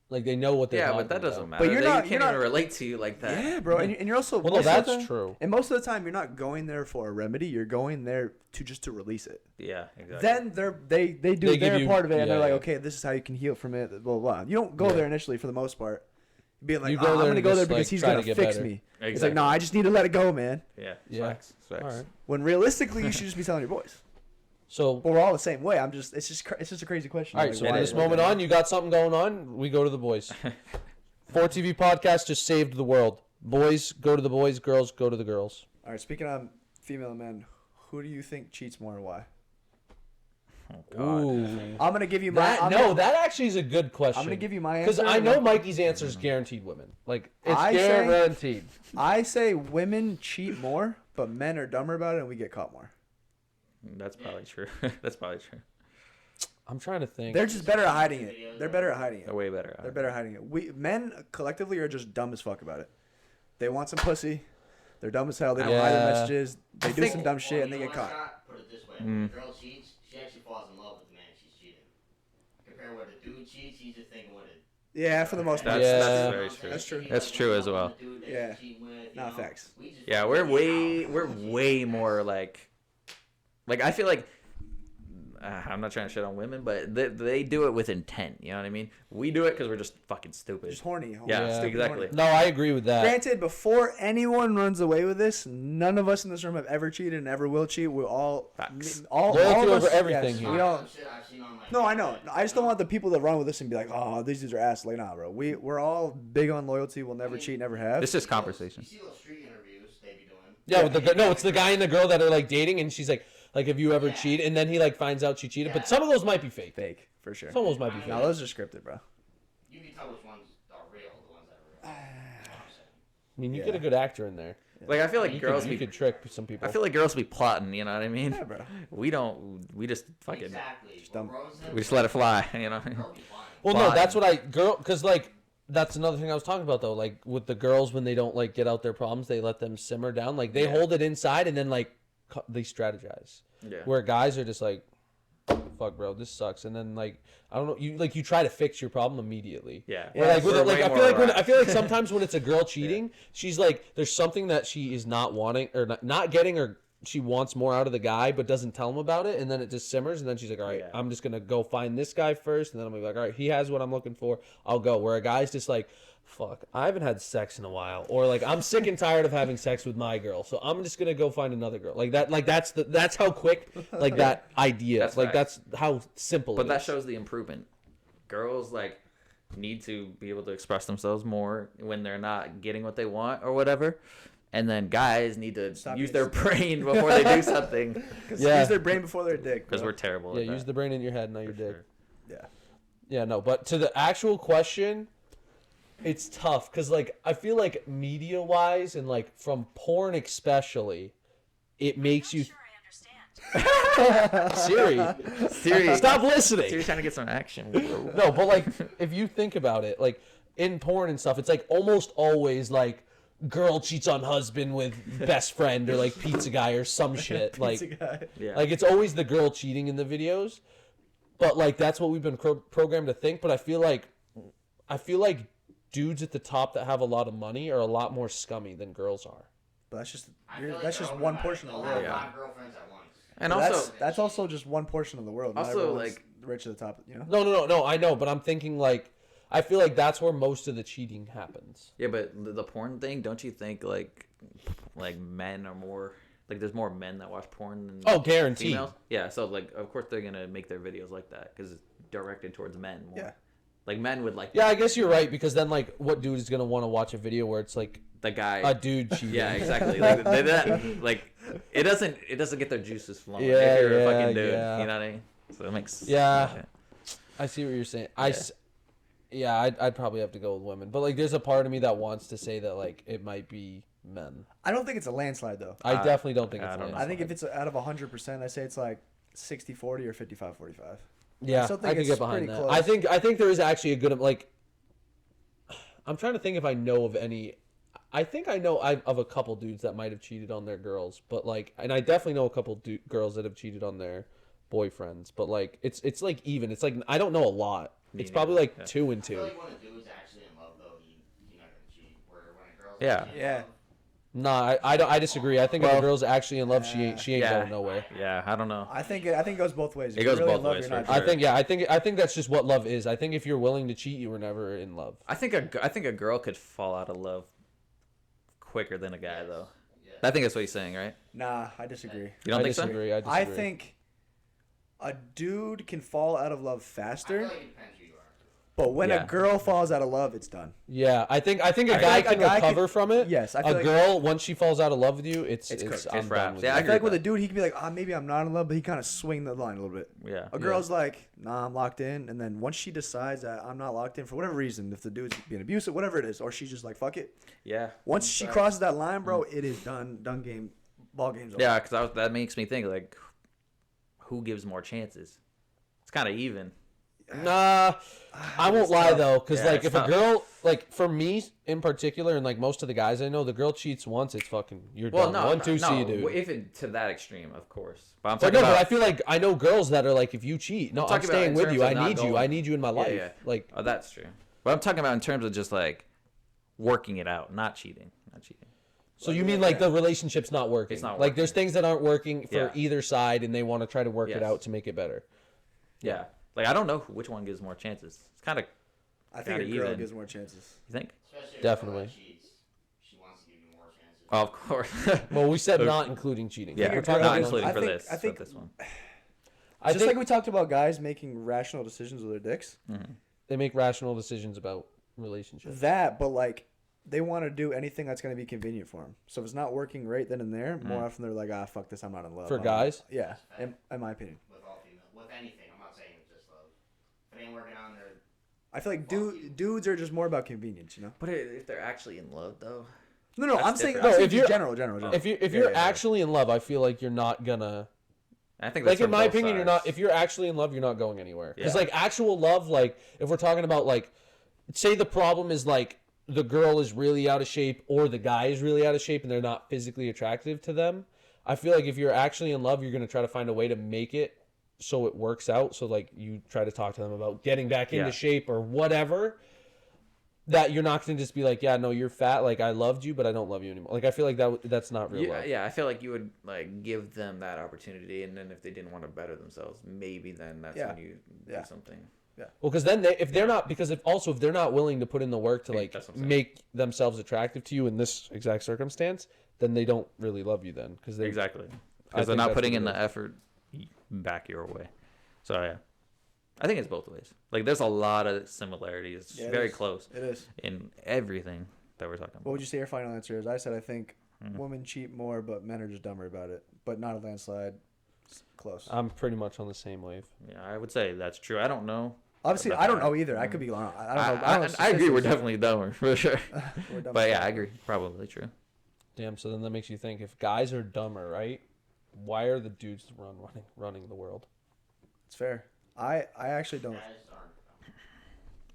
Like they know what they're talking about. Yeah, but that doesn't matter. But you can't even relate to you like that. Yeah, bro, and you're also. Well, no, that's true. And most of the time, you're not going there for a remedy. You're going there to release it. Yeah, exactly. Then they do their part of it, and they're like, okay, this is how you can heal from it. Blah blah. Blah. You don't go there initially for the most part, being like, I'm gonna go there because he's gonna fix me. Exactly. It's like, no, I just need to let it go, man. Yeah. Facts. All right. When realistically, you should just be telling your boys. So but we're all the same way. It's just a crazy question. All right, so from this moment on, you got something going on. We go to the boys. 4TV podcast just saved the world. Boys go to the boys. Girls go to the girls. All right. Speaking of female and men, who do you think cheats more and why? Ooh. I'm gonna give you my. That actually is a good question. I'm gonna give you my answer because I know Mikey's answer is guaranteed women. Like it's guaranteed. I say women cheat more, but men are dumber about it, and we get caught more. That's probably true. That's probably true. I'm trying to think. They're just better at hiding it. They're better at hiding it. They're way better. They're better at hiding it. Men collectively are just dumb as fuck about it. They want some pussy. They're dumb as hell. They don't hide their messages. They do some dumb shit and they get caught. Put it this way: when a girl cheats, she actually falls in love with the man she's cheating. Compared with a dude cheats, he's just thinking what it. Yeah, for the most part. That's very true. That's true. That's true as well. Yeah. Not facts. Yeah, we're way more like I feel like I'm not trying to shit on women, but they do it with intent. You know what I mean? We do it because we're just fucking stupid. Just horny. Yeah, exactly. No, I agree with that. Granted, before anyone runs away with this, none of us in this room have ever cheated and ever will cheat. We're all Loyalty all of over us, everything yes, here. We all, no, I know. I just don't want the people that run with this and be like, oh, these dudes are ass. Like, nah, bro. We're all big on loyalty. We'll never cheat, never have. It's just conversation. You see those street interviews they be doing? Yeah, it's the guy and the girl that are like dating, and she's like, Like, have you ever cheated? And then he like finds out she cheated. But some of those might be fake. Fake for sure. Some of those might be fake. No, those are scripted, bro. You can tell which ones are real, the ones that are real. I mean, you get a good actor in there. Like, I feel like You could trick some people. I feel like girls be plotting, you know what I mean? Yeah, bro. We don't. We just fucking. Exactly. Just dumb. We just let it fly, you know. Well, no, Fine. that's what because like that's another thing I was talking about though. Like with the girls, when they don't like get out their problems, they let them simmer down. Like they hold it inside and then like they strategize. Yeah. Where guys are just like, fuck, bro, this sucks. And then like I don't know, you try to fix your problem immediately. Yeah. Where, like, with We're it, like way I feel like sometimes when it's a girl cheating, she's like there's something that she is not wanting or not getting, or she wants more out of the guy but doesn't tell him about it, and then it just simmers, and then she's like, all right, I'm just gonna go find this guy first, and then I'm gonna be like, all right, he has what I'm looking for, I'll go. Where a guy's just like, fuck, I haven't had sex in a while, or like I'm sick and tired of having sex with my girl, so I'm just gonna go find another girl. Like that, like that's how quick like that idea. That's like facts. that's how simple. But it that is. shows the improvement. Girls like need to be able to express themselves more when they're not getting what they want or whatever. And then guys need to use their brain before they do something. Use their brain before their dick. Because we're terrible. Yeah, at that. use the brain in your head, not your dick. Sure. Yeah. Yeah, no, but to the actual question, it's tough because, like, I feel like media-wise and, like, from porn especially, it makes you... Siri, stop listening. Siri's trying to get some action. No, but, like, if you think about it, like, in porn and stuff, it's, like, almost always, like, girl cheats on husband with best friend or, like, pizza guy or some shit. Like, like, it's always the girl cheating in the videos. But, like, that's what we've been programmed to think. But I feel like dudes at the top that have a lot of money are a lot more scummy than girls are. But that's just one portion of the world. Yeah. Girlfriends at once. And But also, that's also just one portion of the world. Not Also, everyone's like- rich at the top, you know? No, I know. But I'm thinking, like, I feel like that's where most of the cheating happens. yeah, but the porn thing, don't you think like men are more like there's more men that watch porn than Guaranteed. females? Yeah, so like of course they're gonna make their videos like that because it's directed towards men more. Yeah. Like men would like. Yeah, I guess you're right because then, like, what dude is gonna want to watch a video where it's like the guy. a dude cheating? Yeah, exactly. Like like it doesn't get their juices flowing Yeah, if you're a yeah, fucking dude. yeah. You know what I mean? So it makes. Yeah. I see what you're saying. I'd probably have to go with women, but like, there's a part of me that wants to say that like it might be men. I don't think it's a landslide, though. I definitely don't think I it's. don't know. I think if it's out of 100%, I say it's like 60-40 or 55-45. Yeah, still think I could it's get behind pretty that. close. I think there is actually a good like. I'm trying to think if I know of any. I think I know of a couple dudes that might have cheated on their girls, but like, and I definitely know a couple girls that have cheated on their boyfriends, but like, it's like even. It's like I don't know a lot. It's probably like 2 and 2. I feel like when a dude's actually in love, though, he's not gonna cheat. Where when a girl's Yeah. Nah, I disagree. I think if a girl's actually in love, she ain't going nowhere. Yeah, I don't know. I think it goes both ways. It goes If you're both really in love, ways, you're not for sure. I think that's just what love is. I think if you're willing to cheat, you were never in love. I think a girl could fall out of love quicker than a guy though. I think that's what he's saying, right? Nah, I disagree. You don't I think disagree. so? I think a dude can fall out of love I faster, feel like it depends who you are. but when Yeah. a girl falls out of love, it's done. Yeah, I think a feel guy like a can guy recover can- from it. yes, I feel a like- girl once she falls out of love with you, it's cooked. I'm It's done wrapped. with Yeah, you. I I feel like agree with a with dude, he can be like, maybe I'm not in love, but he kind of swing the line a little bit. Yeah. A girl's like, nah, I'm locked in, and then once she decides that I'm not locked in for whatever reason, if the dude's being abusive, whatever it is, or she's just like, fuck it. Yeah. Once she crosses that line, bro, it is done. Done game. Ball game's over. Yeah, because that makes me think like, who gives more chances? It's kind of even. Nah, I won't lie though, because Yeah, like it's if tough. a girl, like for me in particular, and like most of the guys I know, the girl cheats once, it's fucking you're done. no, 1, 2, see you, dude. If it to that extreme, of course. But I'm But talking no, but I about. feel like I know girls that are like, if you cheat, no, I'm talking about staying in with terms you. of I not need you. going- I need you in my life. Yeah. Like, Oh, that's true. But I'm talking about in terms of just like working it out, not cheating. so you mean like the relationship's not working? It's not Like there's working. things that aren't working for Yeah. either side, and they want to try to work it Yes. out to make it better. Yeah. Like I don't know which one gives more chances. It's kind of. I think a Kinda girl even. gives more chances. You think? Especially if Definitely. a girl cheats, she wants to give you more chances. Oh, of course. Well, we said not including cheating. Yeah, We're talking not about including I for think- this. I think- for this one. I Just think like we talked about guys making rational decisions with their dicks. they make rational decisions about relationships. That, but like they want to do anything that's going to be convenient for them. So if it's not working right then and there, more often they're like, fuck this, I'm not in love. For guys? Yeah, in my opinion. With all female, with anything, I'm not saying it's just love. If it ain't working on there. I feel like dudes are just more about convenience, you know. But if they're actually in love, though. No, I'm saying if you're general. If you're actually in love, I feel like you're not gonna. I think that's like in my opinion, sides. you're not. If you're actually in love, you're not going anywhere. Because Yeah. like actual love, like if we're talking about like, say the problem is like the girl is really out of shape or the guy is really out of shape and they're not physically attractive to them. I feel like if you're actually in love, you're gonna try to find a way to make it so it works out. So like you try to talk to them about getting back into shape or whatever. That you're not going to just be like, yeah, no, you're fat. Like, I loved you, but I don't love you anymore. Like, I feel like that's not real love. Yeah, I feel like you would, like, give them that opportunity, and then if they didn't want to better themselves, maybe then that's when you do something. Yeah. Well, because then if they're not willing to put in the work to, like, make themselves attractive to you in this exact circumstance, then they don't really love you then. Exactly. Because they're not putting in the effort back your way. So, yeah. I think it's both ways. Like, there's a lot of similarities. It's very close. It is. In everything that we're talking about. What would you say your final answer is? I said I think women cheat more, but men are just dumber about it. But not a landslide. It's close. I'm pretty much on the same wave. Yeah, I would say that's true. I don't know. Obviously, I don't know either. I could be wrong. I don't know. I agree. We're definitely dumber, for sure. But yeah, I agree. Probably true. Damn, so then that makes you think, if guys are dumber, right? Why are the dudes running the world? It's fair. I actually don't.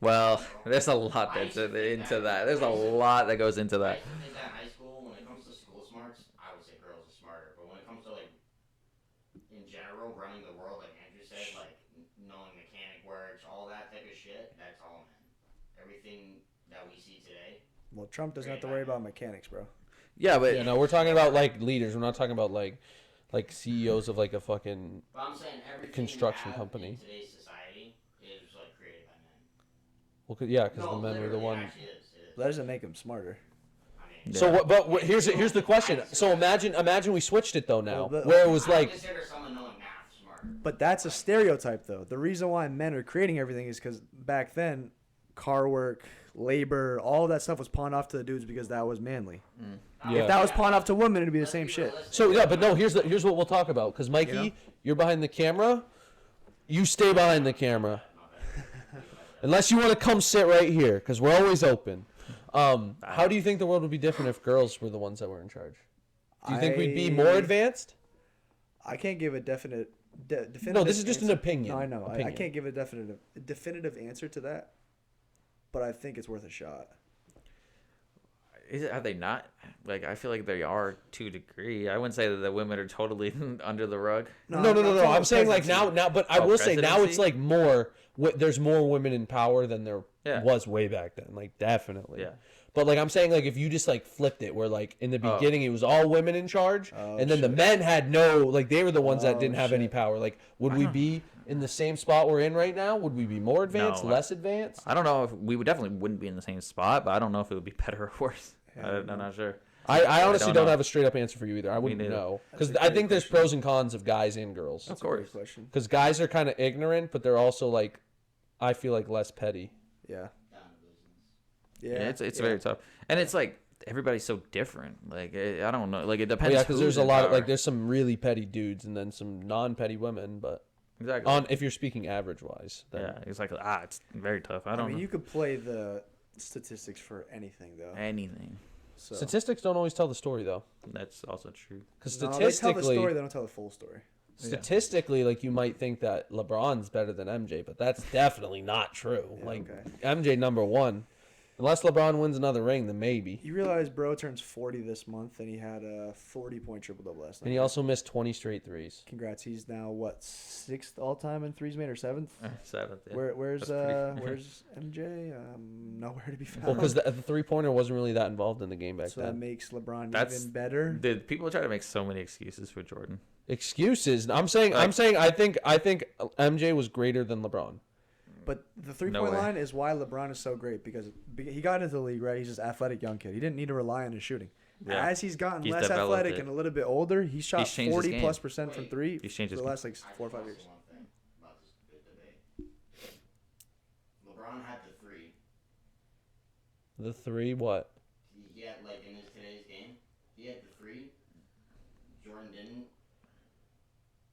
Well, there's a lot that's into that. There's a lot that goes into that. I think that in high school, when it comes to school smarts, I would say girls are smarter. But when it comes to, like, in general, running the world, like Andrew said, like, knowing mechanic works, all that type of shit, that's all men. Everything that we see today. Well, Trump doesn't have to worry about mechanics, bro. Yeah, but... Yeah, no, we're talking about, like, leaders. We're not talking about, like CEOs of, like, a fucking construction company. In today's society is, like, created by men. Well, yeah, because the men are the one. It is. That doesn't make him smarter. I mean, So, here's the question. So imagine we switched it though now, Well, where it was like. I consider someone knowing math smarter. But that's a stereotype, though. The reason why men are creating everything is because back then, car work, labor, all that stuff was pawned off to the dudes because that was manly. Yeah. If that was pawned off to women, it'd be the same shit. So yeah, but no. Here's what we'll talk about. Because Mikey, you're behind the camera. You stay behind the camera. Unless you want to come sit right here, because we're always open. How do you think the world would be different if girls were the ones that were in charge? Do you think we'd be more advanced? I can't give a definitive. No, this is just an opinion. No, I know. Opinion. I can't give a definitive answer to that. But I think it's worth a shot. Are they not? Like, I feel like they are to a degree. I wouldn't say that the women are totally under the rug. No. I'm saying like now, but I will say now it's like more. There's more women in power than there was way back then. Like, definitely. Yeah. But like I'm saying, like if you just like flipped it, where like in the beginning it was all women in charge, and then the men had they were the ones that didn't have any power. Like, would we be in the same spot we're in right now? Would we be more advanced, less advanced? I don't know if we would definitely wouldn't be in the same spot, but I don't know if it would be better or worse. Yeah, I'm not sure. I honestly don't have a straight up answer for you either. I wouldn't know, because I think there's pros and cons of guys and girls. Of course, because guys are kind of ignorant, but they're also like, I feel like less petty. Yeah. Yeah, it's very tough, and it's like everybody's so different. Like I don't know, like it depends. Yeah, because there's a lot of like there's some really petty dudes and then some non-petty women, but exactly if you're speaking average wise, then it's like it's very tough. I don't know. You could play the statistics for anything though. Anything. So. Statistics don't always tell the story though. That's also true. Because statistically, they tell the story, they don't tell the full story. Statistically, like you might think that LeBron's better than MJ, but that's definitely not true. MJ number one. Unless LeBron wins another ring, then maybe. You realize bro turns 40 this month, and he had a 40-point triple-double last night. And he also missed 20 straight threes. Congrats. He's now, what, 6th all-time in threes made, or 7th? 7th, yeah. Where's MJ? Nowhere to be found. Well, because the three-pointer wasn't really that involved in the game back then. So that makes LeBron even better. Dude, people try to make so many excuses for Jordan. Excuses? I think MJ was greater than LeBron. But the three-point line is why LeBron is so great, because he got into the league, right? He's just an athletic young kid. He didn't need to rely on his shooting. Yeah. As he's gotten less athletic and a little bit older, he's shot 40+% from three for the last 4 or 5 years. One thing about this debate. LeBron had the three. The three what? Jordan didn't.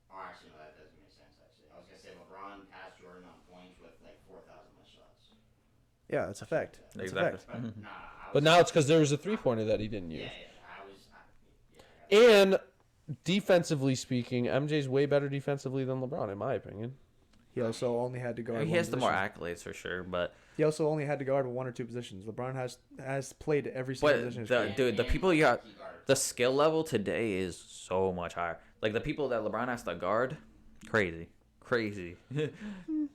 Oh, actually, no, that doesn't make sense. Actually, I was gonna say LeBron passed Jordan on points with like 4,000 less shots. Yeah, that's a fact. That's Exactly. a fact. But, But now it's because there was a 3-pointer that he didn't use. Yeah. And defensively speaking, MJ's way better defensively than LeBron, in my opinion. He also only had to guard. He has the more accolades for sure, but he also only had to guard 1 or 2 positions. LeBron has played every single position. The people you got, the skill level today is so much higher. Like the people that LeBron has to guard, crazy.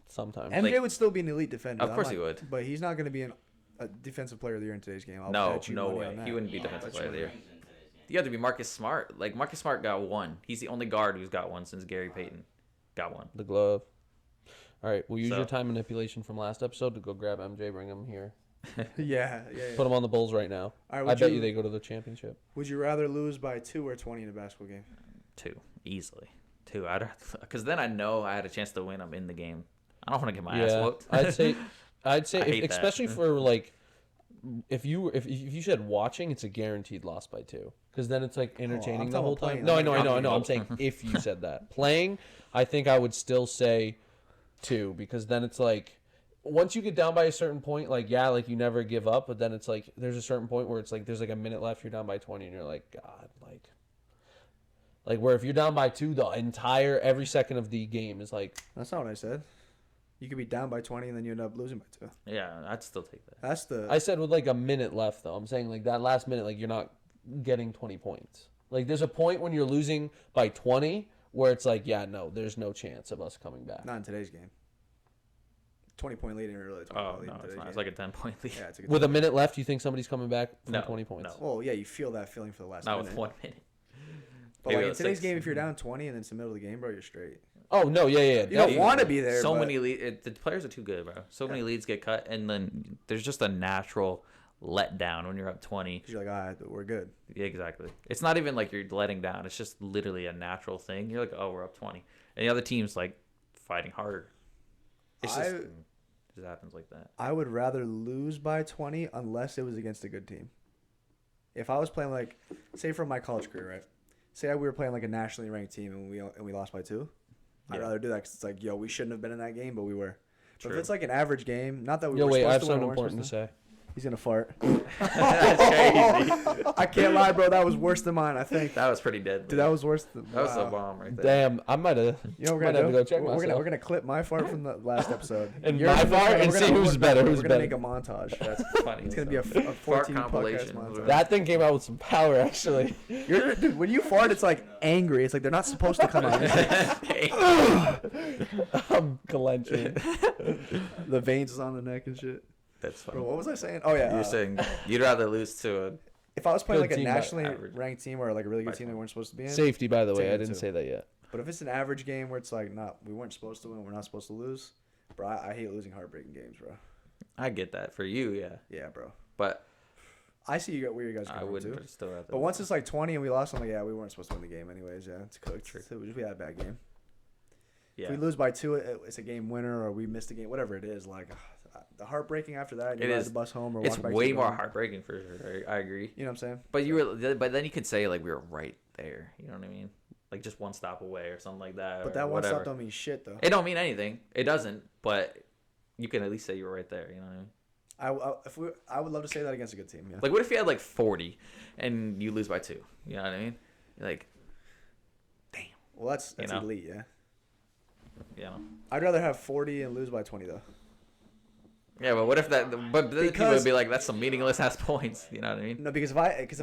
Sometimes MJ would still be an elite defender. Of course he would, but he's not going to be a defensive player of the year in today's game. No way. He wouldn't be defensive player of the year. You have to be Marcus Smart. Like Marcus Smart got 1. He's the only guard who's got 1 since Gary Payton got 1. The glove. All right, we'll use your time manipulation from last episode to go grab MJ, bring him here. Yeah. Put him on the Bulls right now. All right, I bet you they go to the championship. Would you rather lose by 2 or 20 in a basketball game? 2, easily. 2. Because then I know I had a chance to win. I'm in the game. I don't want to get my ass whooped. I'd say, that. especially for like, if you said watching, it's a guaranteed loss by 2. Because then it's like entertaining the whole time. No, I know. I'm saying if you said that. Playing, I think I would still say 2, because then it's like once you get down by a certain point, like you never give up, but then it's like there's a certain point where it's like there's like a minute left, you're down by 20, and you're like, God, like where if you're down by 2, the entire every second of the game is like. That's not what I said. You could be down by 20 and then you end up losing by 2. Yeah, I'd still take that. I said with like a minute left though. I'm saying like that last minute, like you're not getting 20 points. Like there's a point when you're losing by 20 where it's like, yeah, no, there's no chance of us coming back. Not in today's game. 20-point lead ain't really 20-point lead. No, it's not. It's like a 10-point lead. Yeah, it's with a minute left, you think somebody's coming back from 20 points? No. Well, yeah, you feel that feeling for the last minute. Not with 1 minute. But like in today's game, if you're down 20 and then it's the middle of the game, bro, you're straight. Oh, no, yeah. You don't want to be there. So many leads. The players are too good, bro. So many leads get cut, and then there's just a natural letdown when you're up 20. Because you're like, all right, we're good. Yeah, exactly. It's not even like you're letting down. It's just literally a natural thing. You're like, oh, we're up 20. And the other team's like fighting harder. It just happens like that. I would rather lose by 20 unless it was against a good team. If I was playing like, say from my college career, right? Say we were playing like a nationally ranked team and we lost by 2. I'd rather do that because it's like, yo, we shouldn't have been in that game, but we were. But if it's like an average game, not that we were supposed to win. I have something important to say. He's going to fart. That's crazy. I can't lie, bro. That was worse than mine, I think. That was pretty deadly. Dude, that was worse than That was a bomb right there. Damn, I might have. You know what we're gonna do? We're gonna clip my fart from the last episode. And my fart and see who's better. We're gonna make a montage. That's funny. It's gonna be a 14 compilation. montage. That thing came out with some power, actually. Dude, when you fart, it's like angry. It's like they're not supposed to come out. I'm clenching. The veins is on the neck and shit. That's funny. Bro, what was I saying? Oh yeah. You're saying you'd rather lose to if I was playing like a team, nationally ranked team or like a really good team they weren't supposed to be in. Safety, by the way. I Take it didn't too. say that yet. But if it's an average game where it's like, we weren't supposed to win, we're not supposed to lose, bro. I hate losing heartbreaking games, bro. I get that for you, yeah. Yeah, bro. But I see where you guys are I going would too. still rather. But once it's like 20 and we lost, I'm like, yeah, we weren't supposed to win the game anyways. Yeah, it's cooked. We had a bad game. Yeah. If we lose by 2, it's a game winner, or we missed a game, whatever it is. Like the heartbreaking after that, you ride the bus home or it's walk back. way more heartbreaking for sure. I agree. You know what I'm saying? But then you could say like we were right there. You know what I mean? Like just one stop away or something like that. But that one stop don't mean shit though. It don't mean anything. It doesn't. But you can at least say you were right there. You know what I mean? I would love to say that against a good team. Yeah. Like what if you had like 40 and you lose by 2? You know what I mean? You're like, damn. Well, that's elite, yeah. Yeah. I'd rather have 40 and lose by 20 though. Yeah, but what if that? But then people would be like, "That's some meaningless ass points." You know what I mean? No, because if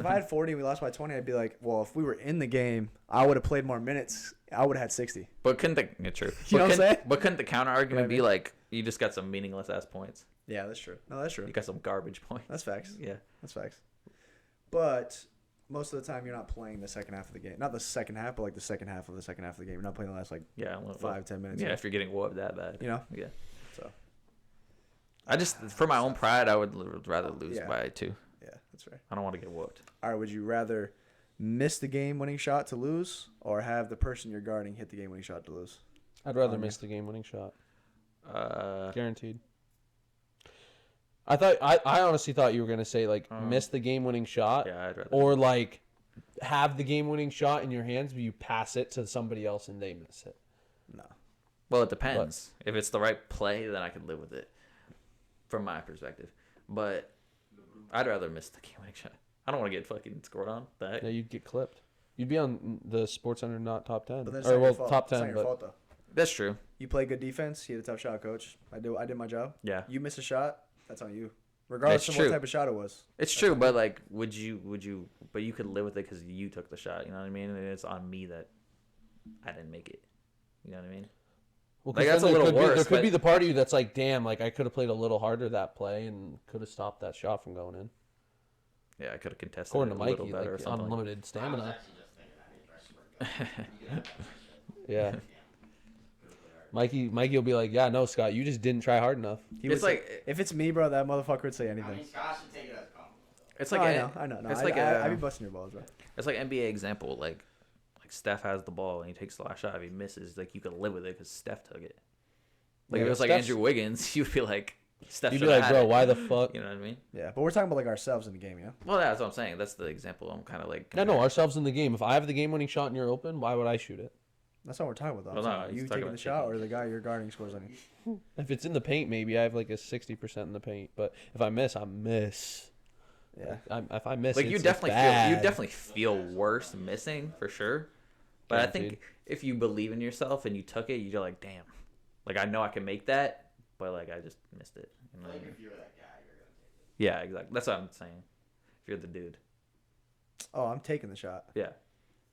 I had 40 and we lost by 20, I'd be like, well, if we were in the game, I would have played more minutes. I would have had 60. But couldn't true? You know what I'm saying? But couldn't the counter argument be like, you just got some meaningless ass points? Yeah, that's true. No, that's true. You got some garbage points. That's facts. Yeah, that's facts. But most of the time, you're not playing the second half of the game. Not the second half, but like the second half of the second half of the game. You're not playing the last 5-10 minutes. Yeah, if you're getting whooped that bad. You know. Yeah. So. I just, for my own pride, I would rather lose by 2. Yeah, that's right. I don't want to get whooped. All right, would you rather miss the game-winning shot to lose, or have the person you're guarding hit the game-winning shot to lose? I'd rather miss the game-winning shot. Guaranteed. I honestly thought you were gonna say like miss the game-winning shot, yeah, I'd rather or like have the game-winning shot in your hands, but you pass it to somebody else and they miss it. No. Well, it depends. If it's the right play, then I can live with it, from my perspective. But I'd rather miss the game-winning shot. I don't want to get fucking scored on. That. Yeah, you'd get clipped. You'd be on the SportsCenter not top 10. But that's or not well, your fault. top It's 10. not your But fault, though. That's true. You play good defense. You had a tough shot, coach. I did my job. Yeah. You miss a shot. That's on you, regardless of what type of shot it was. It's true, but like, would you? But you could live with it because you took the shot. You know what I mean? And it's on me that I didn't make it. You know what I mean? Well, like that's a little worse. There could be the part of you that's like, damn, like I could have played a little harder that play and could have stopped that shot from going in. Yeah, I could have contested According it to a little Mikey, better or like something. unlimited stamina. Yeah. Yeah. Mikey will be like, yeah, no, Scott, you just didn't try hard enough. It's like if it's me, bro, that motherfucker would say I anything. mean, Scott should take it as a compliment. it's No, like I know. It's I, like I be busting your balls, bro. it's like NBA example. Like Steph has the ball and he takes the last shot. If he misses, like you could live with it because Steph took it. Like Yeah, if it was like Steph's- Andrew Wiggins, you'd be like, Steph. You'd be shoulda like, had bro, it. why the fuck? You know what I mean? Yeah, but we're talking about like ourselves in the game, yeah. Well, that's what I'm saying. That's the example. I'm kind of like. Yeah, no, ourselves in the game. If I have the game-winning shot and you're open, why would I shoot it? That's not what we're talking about. Though. Well, I'm no, talking he's you talking taking the about shot taking- or the guy you're guarding scores on you. If it's in the paint, maybe I have like a 60% in the paint. But if I miss, I miss. Yeah. If I miss, Like you it's definitely bad. feel worse missing for sure. But I think Guaranteed. if you believe in yourself and you took it, you're like, damn, like I know I can make that, but like I just missed it. You know what I Like mean? if you were that guy, you're gonna take it. Yeah, exactly. That's what I'm saying. If you're the dude, Oh, I'm taking the shot. yeah,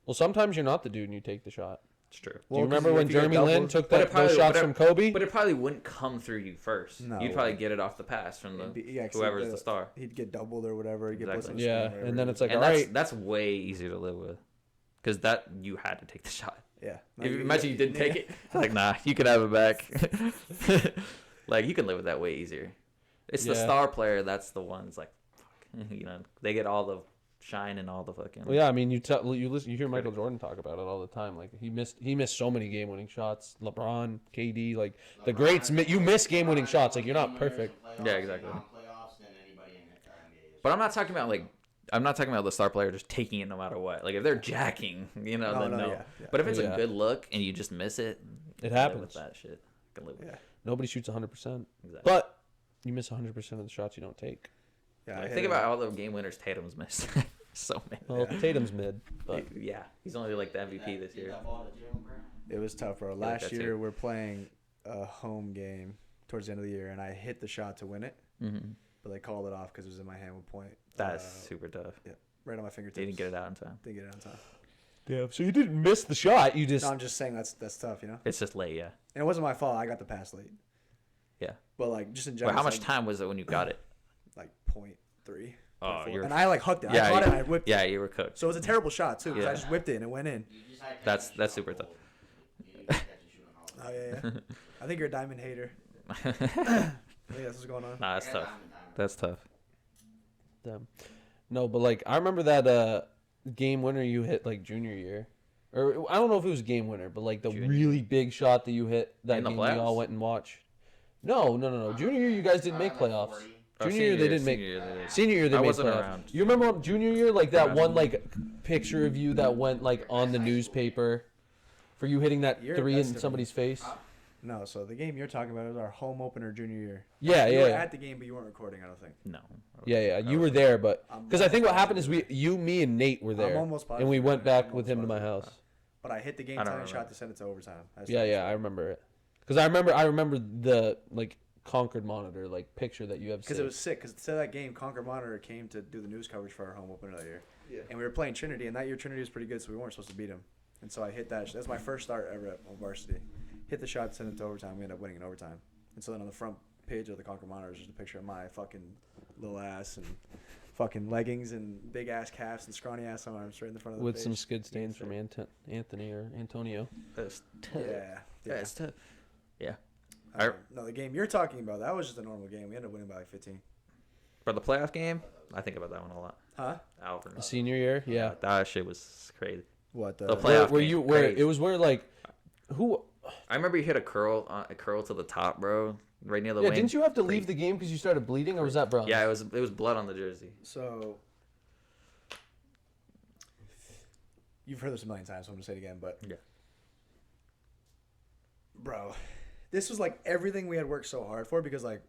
Well, sometimes you're not the dude and you take the shot. it's true. Do Well, you 'cause remember if when you get Jeremy Lin doubled- took But it those probably- shots but it- from Kobe? But it probably wouldn't come through you first. No, You'd it probably wouldn't. get it off the pass from the Yeah, 'cause whoever's the star. He'd get doubled or whatever. He'd get Exactly. blitzed on the Yeah, screen, whatever and it then is. it's like, And all that's right. that's way easier to live with, because that you had to take the shot. Yeah. If, imagine you didn't take it. Like, nah, you could have it back. Like, you can live with that way easier. It's the Yeah. star player that's the ones like, fuck, you know, they get all the shine and all the fucking. Well, yeah, I mean, you hear Michael Jordan talk about it all the time. Like he missed so many game-winning shots. LeBron, KD, like the greats. You miss game-winning shots. Like you're not perfect. Yeah, exactly. Non-playoffs than anybody in the NBA. But I'm not talking about the star player just taking it no matter what. Like if they're jacking, you know, then no. yeah. But if it's Yeah. a good look and you just miss it, It live happens. with that shit. I can live with Yeah. it. Nobody shoots 100%, Exactly. but you miss 100% of the shots you don't take. Yeah, Like, think about all the game winners Tatum's missed. So many. Well, Tatum's mid, but Yeah, he's only like the MVP this year. It was tough, bro. like Last that year too. we're playing a home game towards the end of the year, and I hit the shot to win it, Mm-hmm. but they called it off because it was in my hand with point. That's super tough. Right on my fingertips. They didn't get it out in time. Didn't get it on time. yeah. So you didn't miss the shot. You just No, I'm just saying that's tough, you know. It's just late, yeah. And it wasn't my fault. I got the pass late. Yeah. But like just in Well, general, how it's much like, time was it when you got it? Like 0.3. Oh, 0.4. you're. And I like hooked it. Yeah, I caught it. you- And I whipped Yeah, it. you were cooked. So it was a terrible shot too. 'Cause Yeah. I just whipped it and it went in. That's super tough. Oh yeah. I think you're a diamond hater. I think that's what's going on. Nah, that's tough. That's tough. Damn. No, but like I remember that game winner you hit like junior year, or I don't know if it was game winner, but like the Junior. really big shot that you hit that In the game we all playoffs? went and watched. No. Junior year you guys didn't make playoffs. Oh, Junior year they didn't make. senior year they did. Senior year they I made wasn't playoffs. around. You remember junior year like that Around. one like picture of you that went like on the newspaper for you hitting that You're- three that's in different. somebody's face. No, so the game you're talking about was our home opener junior year. Yeah, You were yeah. at the game, but you weren't recording. I don't think. No. Yeah. I You were was- there, but I'm because I think what almost happened is positive. you, me, and Nate were I'm there, almost and we positive. went I'm back almost with him to my positive. house. But I hit the game I don't tying shot remember. to send it to overtime. That's Yeah, what I remember it. Because I remember the like Concord monitor like picture that you have. Because saved. it was sick. Because to that game, Concord Monitor came to do the news coverage for our home opener that year. Yeah. And we were playing Trinity, and that year Trinity was pretty good, so we weren't supposed to beat them. And so I hit that. That's my first start ever on varsity. Hit the shot, sent it to overtime. We ended up winning in overtime. And so then on the front page of the Concord Monitor is just a picture of my fucking little ass and fucking leggings and big ass calves and scrawny ass arms right in the front of the with page. some skid stains from Anthony or Antonio. That's tough. Yeah. That's tough. Yeah. No, the game you're talking about, that was just a normal game. We ended up winning by like 15. For the playoff game, I think about that one a lot. Huh? Alvin. The senior year, yeah. That shit was crazy. What? The playoff Where game, you where crazy. it was where like who? I remember you hit a curl to the top, bro, right near the Yeah, wing. didn't you have to leave the game because you started bleeding, or was that bronze? Yeah, it was blood on the jersey. So you've heard this a million times, so I'm gonna say it again. But Yeah. bro, this was like everything we had worked so hard for because like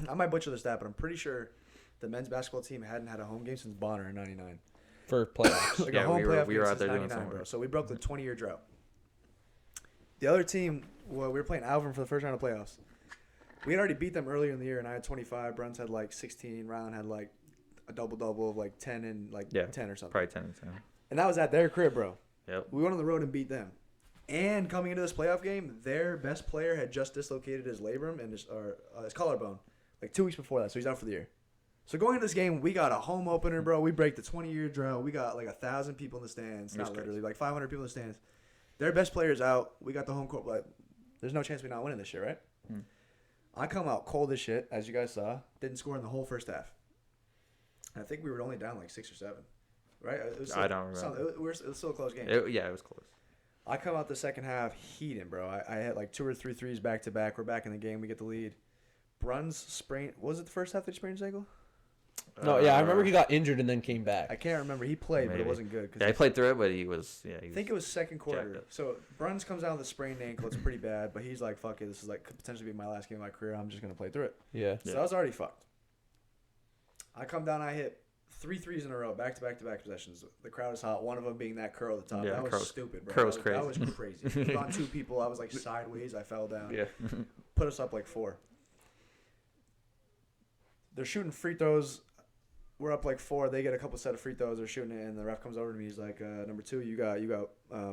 I might butcher the stat, but I'm pretty sure the men's basketball team hadn't had a home game since Bonner in '99. For playoffs. Like a home playoff game since '99, bro. So we broke the 20-year drought. The other team, well, we were playing Alvin for the first round of playoffs. We had already beat them earlier in the year, and I had 25. Bruns had like 16. Ryland had like a double-double of like 10 and like 10 or something. Probably 10 and 10. And that was at their crib, bro. Yep. We went on the road and beat them. And coming into this playoff game, their best player had just dislocated his labrum and his collarbone like 2 weeks before that, so he's out for the year. So going into this game, we got a home opener, bro. We break the 20-year drought. We got like 1,000 people in the stands. Not literally, like 500 people in the stands. Their best player's out. We got the home court. Like, there's no chance we not winning this shit, right? I come out cold as shit, as you guys saw. Didn't score in the whole first half. And I think we were only down like 6 or 7, right? It was still, I don't remember. It was still a close game. It was close. I come out the second half heating, bro. I had like 2 or 3 threes back to back. We're back in the game. We get the lead. Bruns sprained. Was it the first half that he sprained his ankle? No, yeah, I remember he got injured and then came back. I can't remember. He played, but it wasn't good. Yeah, he played through it, but he was. Yeah, I think it was second quarter. So Bruns comes out with a sprained ankle. It's pretty bad, but he's like, "Fuck it, this is like could potentially be my last game of my career. I'm just gonna play through it." Yeah. So I was already fucked. I come down. I hit 3 threes in a row, back to back possessions. The crowd is hot. One of them being that curl at the top. Yeah, that was stupid, bro. Curl was crazy. That was crazy. It was on 2 people. I was like sideways. I fell down. Yeah. Put us up like 4. They're shooting free throws. We're up like 4. They get a couple set of free throws. They're shooting it, and the ref comes over to me. He's like, "Number 2, you got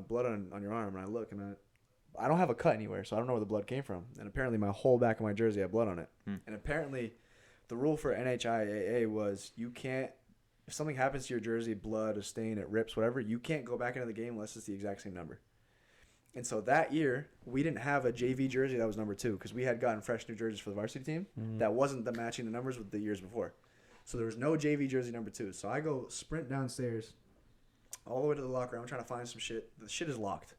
blood on your arm." And I look, and I don't have a cut anywhere, so I don't know where the blood came from. And apparently, my whole back of my jersey had blood on it. And apparently, the rule for NHIAA was you can't. If something happens to your jersey, blood, a stain, it rips, whatever, you can't go back into the game unless it's the exact same number. And so that year, we didn't have a JV jersey that was number 2 because we had gotten fresh new jerseys for the varsity team that wasn't matching the numbers with the years before. So there was no JV jersey number 2. So I go sprint downstairs all the way to the locker room. I'm trying to find some shit. The shit is locked.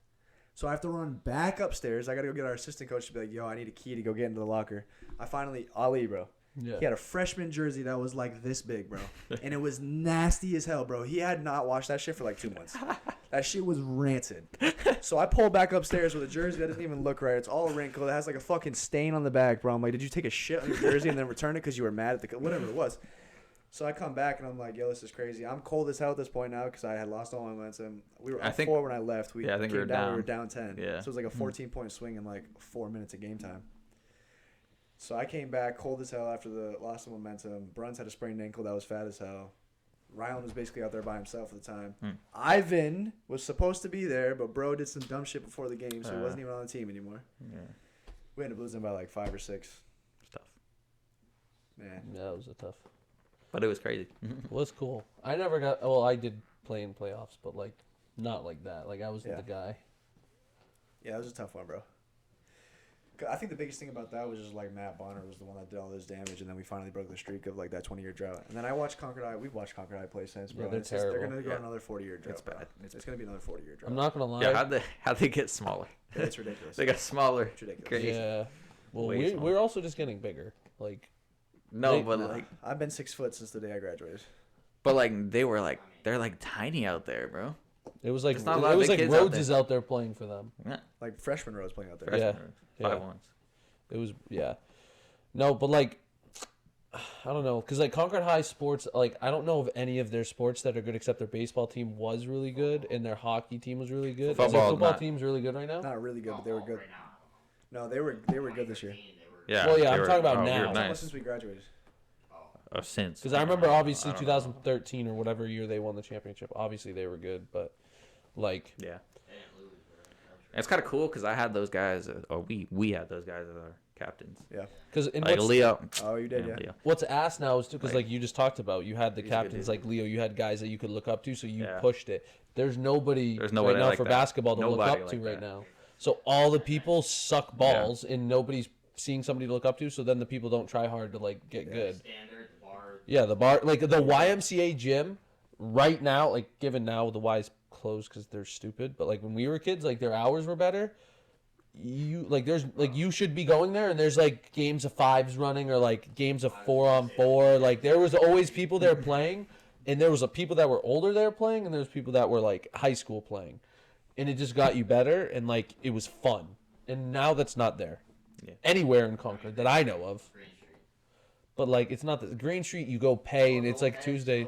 So I have to run back upstairs. I got to go get our assistant coach to be like, "Yo, I need a key to go get into the locker." I finally, Ali, bro. Yeah. He had a freshman jersey that was like this big, bro. And it was nasty as hell, bro. He had not washed that shit for like 2 months. That shit was rancid. So I pull back upstairs with a jersey that doesn't even look right. It's all wrinkled. It has like a fucking stain on the back, bro. I'm like, "Did you take a shit on your jersey and then return it because you were mad at the whatever it was?" So I come back and I'm like, "Yo, this is crazy." I'm cold as hell at this point now because I had lost all my momentum. We were up 4 when I left. I think we were down. We were down 10. Yeah. So it was like a 14-point swing in like 4 minutes of game time. So I came back cold as hell after the loss of momentum. Bruns had a sprained ankle that was fat as hell. Ryland was basically out there by himself at the time. Ivan was supposed to be there, but bro did some dumb shit before the game, so he wasn't even on the team anymore. Yeah. We ended up losing by like 5 or 6. It's tough. Man. Yeah, that was a tough. But it was crazy. It was cool. I never got. Well, I did play in playoffs, but like not like that. Like I wasn't the guy. Yeah, it was a tough one, bro. I think the biggest thing about that was just like Matt Bonner was the one that did all this damage, and then we finally broke the streak of like that 20-year drought. And then I watched Concord High. We've watched Concord High play since, bro. Yeah, they're terrible. They're gonna go another 40-year drought. It's bad. It's gonna be another 40-year drought. I'm not gonna lie. Yeah, how'd they get smaller? It's ridiculous. They got smaller. It's ridiculous. Crazy. Yeah. Well, we're also just getting bigger. Like. I've been 6 foot since the day I graduated. But like they're like tiny out there, bro. It was like Rhodes is out there playing for them. Yeah. Like freshman Rhodes playing out there. Yeah. 5'1". It was No, but like I don't know, because like Concord High sports, like I don't know of any of their sports that are good except their baseball team was really good and their hockey team was really good. Football team's really good right now. Not really good, but they were good. No, they were good this year. Yeah. Well, yeah, I'm talking about now. Nice. Since we graduated. Since. Because I remember obviously 2013 or whatever year they won the championship. Obviously they were good, but like yeah. It's kind of cool because I had those guys, or we had those guys as our captains. Yeah. Because like Leo. Oh, you did, yeah. Leo. What's ass now is too because like you just talked about, you had the captains like Leo, you had guys that you could look up to, so you pushed it. There's nobody right now like for that. basketball to look up like to that. right now. So all the people suck balls, and nobody's seeing somebody to look up to. So then the people don't try hard to like get good. Standard, the bar. Yeah, the bar, like the YMCA gym, right now, like given now the Y's closed because they're stupid, but like when we were kids, like their hours were better. You should be going there, and there's like games of 5s running or like games of 4-on-4. Like there was always people there playing, and there was people that were older there playing, and there was people that were like high school playing, and it just got you better, and like it was fun. And now that's not there anywhere in Concord that I know of. But like it's not the Green Street. You go pay, and it's like Tuesday.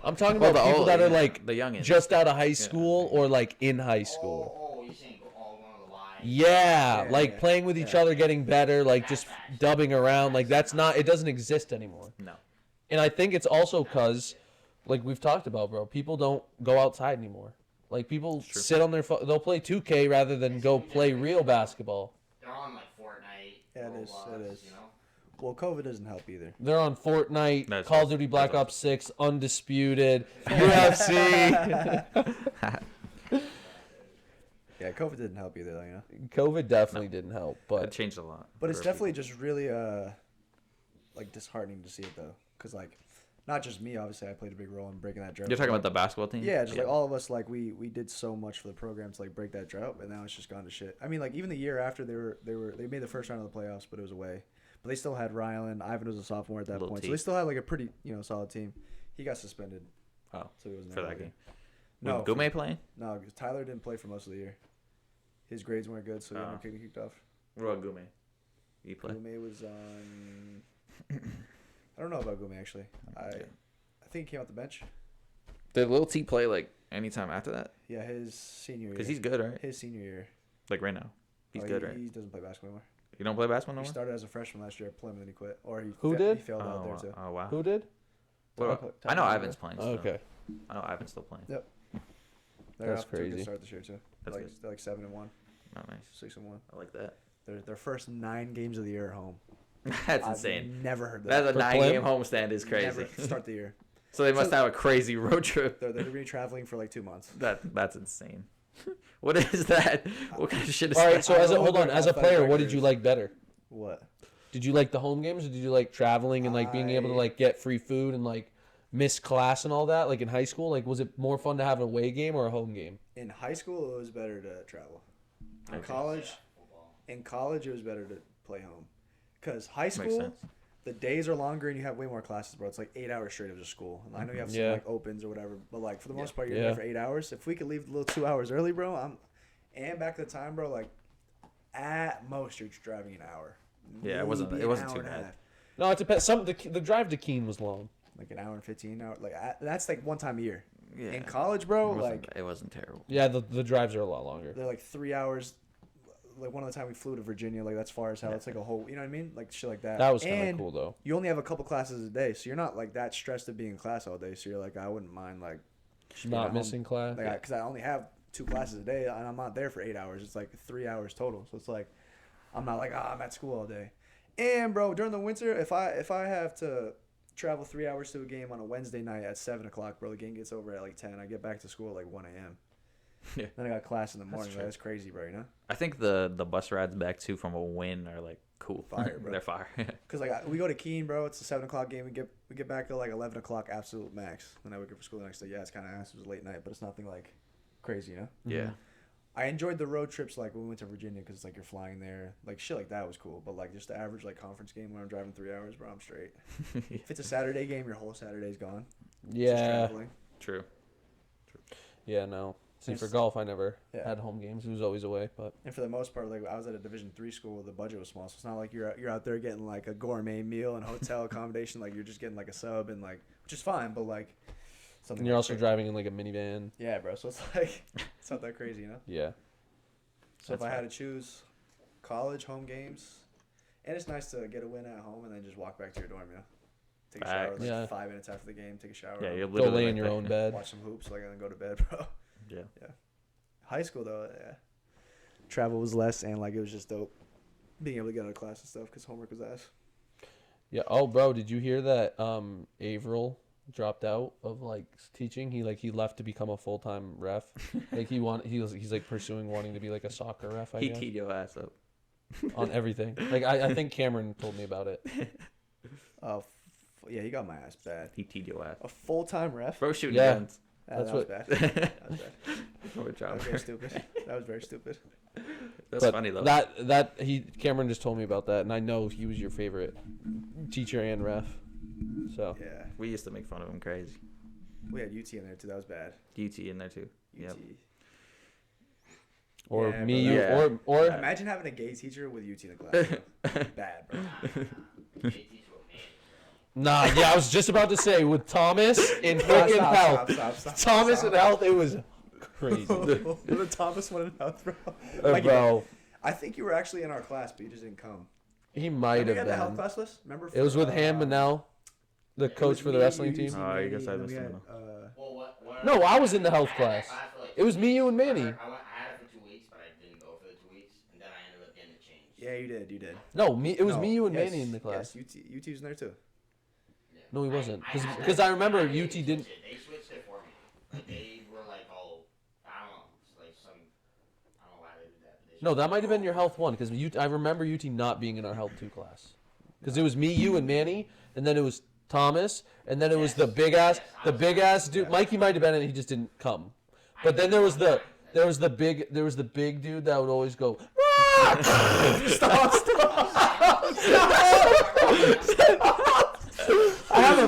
I'm talking about the people that are like the youngins. just out of high school or like in high school. Oh, you're saying all going to the live? Yeah, like playing with each other, getting better, like just dubbing around. Like that's not. It doesn't exist anymore. No. And I think it's also because, like we've talked about, bro, people don't go outside anymore. Like people sit on their phone. They'll play 2K rather than go play real basketball. They're on like Fortnite. Yeah, it is. Roblox, It is. You know? Well, COVID doesn't help either. They're on Fortnite, That's Call of awesome. Duty Black Ops 6, Undisputed, UFC. Yeah, COVID didn't help either, you know. COVID definitely didn't help, It but changed a lot. But it's definitely just really like disheartening to see it though, because like not just me, obviously I played a big role in breaking that drought. You're talking about the basketball team? Yeah, just like all of us, like we did so much for the program to like break that drought, but now it's just gone to shit. I mean, like even the year after they made the first round of the playoffs, but it was away. But they still had Rylan. Ivan was a sophomore at that point, so they still had like a pretty solid team. He got suspended. Oh, so he wasn't for there that game. No, Was Gume playing? No, because Tyler didn't play for most of the year. His grades weren't good, so he ended up getting kicked off. What about Gume? He played. Gume was on. I don't know about Gume actually. I think he came off the bench. Did Lil T play like anytime after that? Yeah, his senior year. Because he's good, right? His senior year. Like right now. He's good, right? He doesn't play basketball anymore. You don't play basketball no He more? started as a freshman last year at Plymouth and he quit. Or he did? He failed out there too. Oh, wow. who did? I know Ivan's playing still. Okay. I know Ivan's still playing. Yep. They're That's off to a good crazy. start this year too. That's They're good. like 7-1, Oh, nice. 6-1. I like that. Their first 9 games of the year at home. That's I've insane. Never heard that. That's a For 9-game Plym? homestand is crazy. Never start the year. So they must have a crazy road trip. They're going to be traveling for like 2 months. That's insane. What is that? What kind of shit is All right, that? so as a player, what did you like better? What? Did you like the home games, or did you like traveling and like being able to like get free food and like miss class and all that? Like in high school, like was it more fun to have an away game or a home game? In high school, it was better to travel. In college, it was better to play home. Because high Makes school, sense. the days are longer and you have way more classes, bro. It's like 8 hours straight of just school. And I know you have some Yeah. like opens or whatever, but like for the most part, you're Yeah. there for 8 hours. If we could leave a little 2 hours early, bro, and back at the time, bro, like at most you're driving an hour. Yeah, it Maybe wasn't an too hour and a bad. half. No, it depends. The drive to Keene was long. Like an hour and 15 hours. Like that's like one time a year. Yeah. In college, bro, It wasn't terrible. Yeah, the drives are a lot longer. they're like 3 hours. Like one of the time we flew to Virginia, like that's far as hell. It's like a whole, you know what I mean? Like shit like that. That was kind And of cool though. you only have a couple classes a day, so you're not like that stressed of being in class all day. So you're like, I wouldn't mind like just being at Not home. missing class. Like, because I only have 2 classes a day, and I'm not there for 8 hours. It's like 3 hours total. So it's like, I'm not like, I'm at school all day. And bro, during the winter, if I have to travel 3 hours to a game on a Wednesday night at 7:00, bro, the game gets over at like 10. I get back to school at like 1 a.m. Yeah. Then I got class in the morning. true. That's crazy, bro. You know? I think the bus rides back too from a win are like cool. Fire, bro. They're fire. Cause like we go to Keene, bro. It's a 7:00 game. We get back to like 11:00 absolute max. Then I wake up for school the next day. Yeah, it's kind of ass. It was late night, but it's nothing like crazy, you know. Yeah. I enjoyed the road trips like when we went to Virginia because it's like you're flying there, like shit like that was cool. But like just the average like conference game when I'm driving 3 hours, bro, I'm straight. If it's a Saturday game, your whole Saturday's gone. Just Yeah. traveling. True. Yeah. No. See, for Yes. golf, I never Yeah. had home games. It was always away. But And for the most part, like I was at a Division III school, the budget was small, so it's not like you're out there getting like a gourmet meal and hotel accommodation. Like you're just getting like a sub and like, which is fine, but like something. and you're like also crazy. driving in like a minivan. Yeah, bro. So it's like it's not that crazy, you know. Yeah. So if I had to choose, college home games, and it's nice to get a win at home and then just walk back to your dorm, you know. Take a shower Facts. like Yeah. 5 minutes after the game. Take a shower. Yeah, you're Go literally lay like in your that. own bed. watch some hoops, like and then go to bed, bro. Yeah. High school though, yeah. Travel was less, and like it was just dope being able to get out of class and stuff because homework was ass. Yeah. Oh, bro, did you hear that? Averill dropped out of like teaching. He left to become a full-time ref. Like he's like pursuing wanting to be like a soccer ref. I He guess teed your ass up. on everything. Like I think Cameron told me about it. Yeah, he got my ass bad. He teed your ass. A full-time ref. Bro shooting Yeah. guns. That's that was what- bad. That was bad. Poor That job. was very stupid. That was very stupid. That's But funny though. Cameron just told me about that, and I know he was your favorite teacher and ref. So Yeah. We used to make fun of him crazy. We had UT in there too. That was bad. UT in there too. UT. Yep. or Yeah, me, bro, you, that- or Imagine having a gay teacher with UT in the class. Bro. Bad, bro. nah. Yeah, I was just about to say with Thomas in fucking health. Stop. Thomas in health, it was crazy. The Thomas one in health, bro. Bro, I think you were actually in our class, but you just didn't come. he might Remember we have had the health been. class list? Remember? It was with Han Manel, the coach for the wrestling team. Oh, I guess I missed him. No, I was in the health class. It was me, you, and Manny. I had it for 2 weeks, but I didn't go for the 2 weeks, and then I ended up getting it changed. Yeah, you did. No, me. It was No, me, you, and yes, Manny in the class. Yes, UT was in there too. Yeah. No, he wasn't. had Because it. I remember They UT didn't. They switched it for me. Like, they were like, oh, I don't know. It's like some, I don't know why they did that. But they No, just- that might have been your health one. Because I remember UT not being in our health 2 class. Because it was me, you, and Manny, and then it was Thomas, and then it was the big ass dude. Mikey might have been in it. He just didn't come. But then there was the big dude that would always go. Stop! I have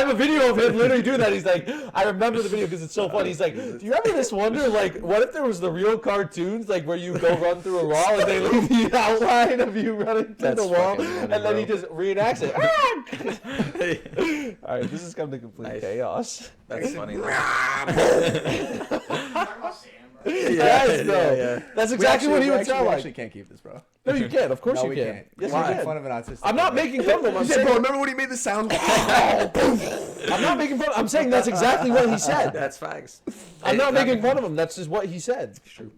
a video of him literally doing that. He's like, I remember the video because it's so funny. He's like, do you remember this wonder? Like, what if there was the real cartoons, like where you go run through a wall and they leave the outline of you running through the wall, fucking funny, and then he bro. just reenacts it. All right, this has come to complete chaos. That's funny. Talking about Sam, bro. Yes, bro. That's exactly what he would sound We like. actually can't keep this, bro. No, you can. Of course No, you we can. can't. Yes, We're you making can. fun of an autistic. I'm not guy. making fun of him. I'm He said, saying, bro, remember when he made the sound? I'm not making fun. I'm saying that's exactly what he said. That's facts. I'm not making fun of him. That's just what he said. True.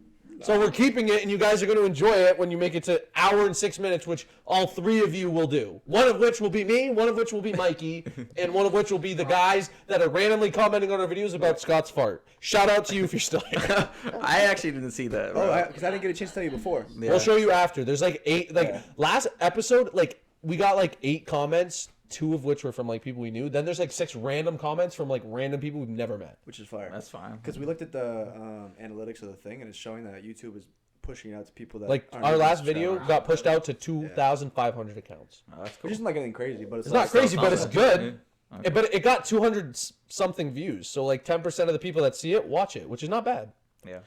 So we're keeping it, and you guys are going to enjoy it when you make it to hour and 6 minutes, which all 3 of you will do. One of which will be me, one of which will be Mikey, and one of which will be the guys that are randomly commenting on our videos about Scott's fart. Shout out to you if you're still here. I actually didn't see that. Bro. Oh, because I didn't get a chance to tell you before. Yeah. We'll show you after. There's like 8, like Yeah. last episode, like we got like 8 comments, 2 of which were from like people we knew. Then there's like 6 random comments from like random people we've never met. Which is fire. That's fine. Because we looked at the analytics of the thing, and it's showing that YouTube is pushing it out to people that Like aren't our even last video subscribers. got pushed out to 2,500 accounts. Oh, that's cool. Which isn't like anything crazy, but It's like not crazy, but it's something. good. Okay. But it got 200 something views. So like 10% of the people that see it watch it, which is not bad. Yeah.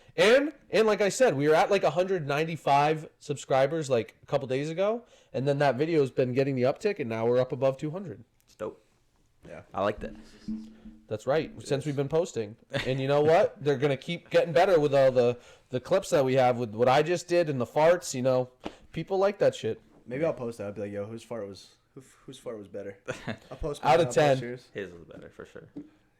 And like I said, we were at like 195 subscribers like a couple days ago, and then that video's been getting the uptick, and now we're up above 200. It's dope. Yeah. I like that. That's right. Since we've been posting, and you know what? They're gonna keep getting better with all the clips that we have with what I just did and the farts. You know, people like that shit. Maybe I'll post that. I'll be like, yo, whose fart was better? I'll post Out mine, of I'll post 10. yours. His was better for sure.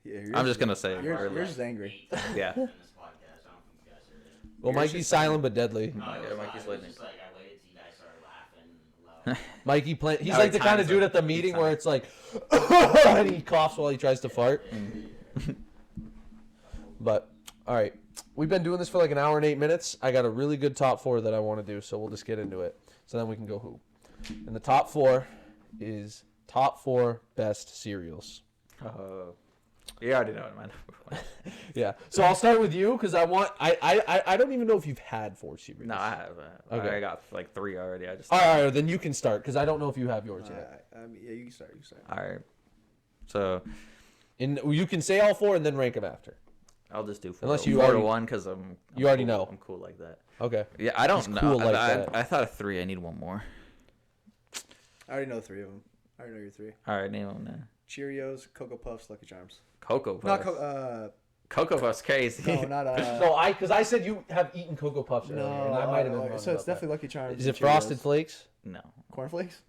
Yeah, I'm just gonna say it. yours is angry. Yeah. In this podcast, I don't think you guys are in. Well, Mikey's silent but deadly. No, it was Mikey's not. It was listening. just like I waited till you guys started laughing loud. Mikey he's No, like he the kind of times dude it. at the He meeting times where it. it's like, and he coughs while he tries to fart. But all right, we've been doing this for like an hour and 8 minutes. I got a really good top 4 that I want to do, so we'll just get into it. So then we can go who. And the top 4 is top 4 best cereals. You already know it, man. Yeah. So I'll start with you because I don't even know if you've had 4 cereals. No, I have. Okay. I got like 3 already. I just. All right, then you can start because I don't know if you have yours yet. Yeah, you can start. All right. So And you can say all 4 and then rank them after. I'll just do 4. Unless you 4 already- to 1 because I'm. You already cool. know. I'm cool like that. Okay. Yeah, I don't He's know. cool like I, that. I thought of 3. I need 1 more. I already know 3 of them. I already know your 3. All right, name them now. Cheerios, Cocoa Puffs, Lucky Charms. Cocoa Puffs. Not Cocoa Puffs crazy. no, not No, because I said you have eaten Cocoa Puffs earlier, and I might have been wrong so it's about definitely Lucky Charms. that. Is and it Frosted Cheerios. Flakes? No. Cornflakes?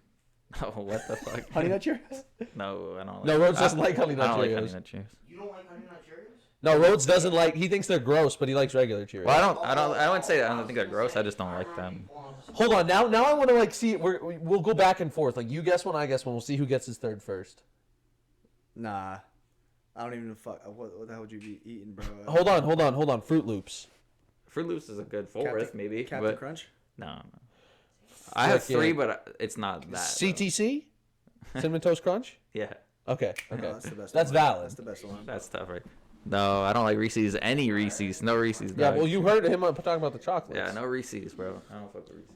No, what the fuck? Honey Nut Cheerios? No, I don't like. No, Rhodes doesn't like Honey I Nut don't like Cheerios. Honey Nut Cheerios. You don't like Honey Nut Cheerios? No, Rhodes doesn't like. He thinks they're gross, but he likes regular Cheerios. Well, I wouldn't say that. I don't think they're gross. I just don't like them. Hold on, now I want to like see. We'll go back and forth. Like you guess one, I guess one. We'll see who gets his third first. Nah. I don't even fuck. What the hell would you be eating, bro? Hold on. Fruit Loops. Fruit Loops is a good 4th, maybe. Captain but Crunch? no. I have Frick 3, yeah. but it's not that. though. CTC. Cinnamon Toast Crunch. Yeah, Okay. No, Okay. that's the best That's one. valid. That's the best one. that's tough, right? No, I don't like Reese's. Any Reese's. No Reese's. Yeah. dog. Well, you heard him talking about the chocolates. Yeah, no Reese's, bro. I don't fuck with Reese's.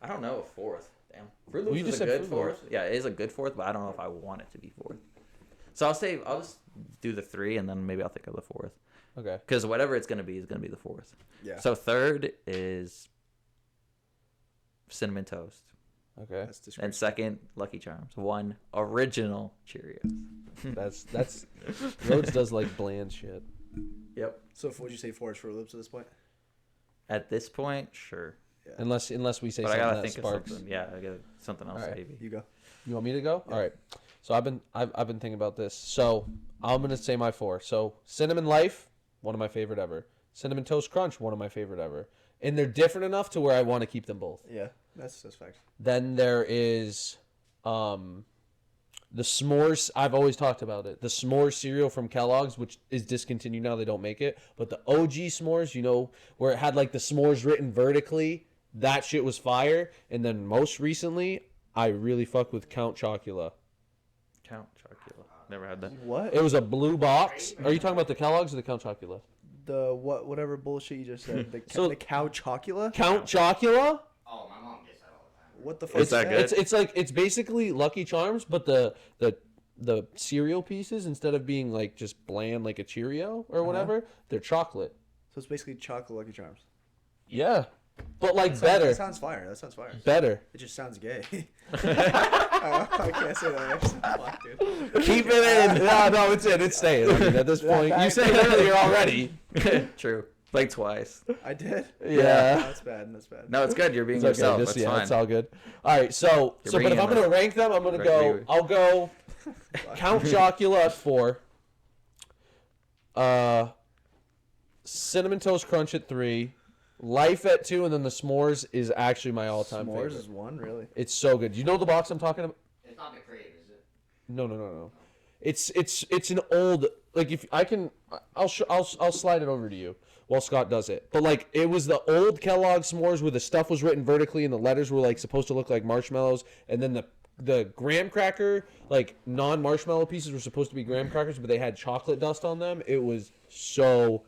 I don't know a 4th. Damn. Fruit Well, Loops you is just a said good Fruit 4th. Loops. Yeah, it is a good 4th, but I don't know if I want it to be 4th. So I'll just do the 3, and then maybe I'll think of the 4th. Okay. Because whatever it's gonna be is gonna be the 4th. Yeah. So 3rd is Cinnamon Toast. Okay. That's And 2nd, Lucky Charms. 1, original Cheerios. That's Rhodes does like bland shit. Yep. So would you say 4 is Fruit Loops at this point? At this point, sure. Yeah. Unless we say But I something gotta that think sparks. of something. Yeah, I got something else All right. maybe. You go. You want me to go? Yeah. All right. So I've been thinking about this. So I'm gonna say my 4. So Cinnamon Life, one of my favorite ever. Cinnamon Toast Crunch, one of my favorite ever. And they're different enough to where I want to keep them both. Yeah, that's fact. Then there is the s'mores. I've always talked about it. The s'mores cereal from Kellogg's, which is discontinued now. They don't make it. But the OG s'mores, you know, where it had like the s'mores written vertically, that shit was fire. And then most recently, I really fuck with Count Chocula. Count Chocula. Never had that. What? It was a blue box. Are you talking about the Kellogg's or the Count Chocula? The whatever bullshit you just said. The, So- the cow chocula? Count Chocula? Oh, my mom gets that all the time. What the fuck Is that good? It's basically Lucky Charms, but the cereal pieces, instead of being like just bland like a Cheerio or whatever, they're chocolate. So it's basically chocolate Lucky Charms. Yeah, but like better. That sounds fire. That sounds fire. Better. It just sounds gay. I can't say that. Fuck, dude. Keep it in. No, it's in. It's staying. I mean, at this point, you said it earlier already. True. Like twice. I did. Yeah. That's bad. That's bad. No, it's good. You're being It's okay. yourself. Just, That's yeah, fine. it's all good. All right, so but bringing if I'm in gonna the rank them, I'm gonna right go. flavor. I'll go Count Chocula at 4. Cinnamon Toast Crunch at 3. Life at 2, and then the s'mores is actually my all-time S'mores favorite. is 1, really. It's so good. You know the box I'm talking about? It's not the crave, is it? No. It's an old, like, if I can, I'll slide it over to you while Scott does it. But like, it was the old Kellogg s'mores where the stuff was written vertically and the letters were like supposed to look like marshmallows, and then the graham cracker, like, non-marshmallow pieces were supposed to be graham crackers, but they had chocolate dust on them. It was so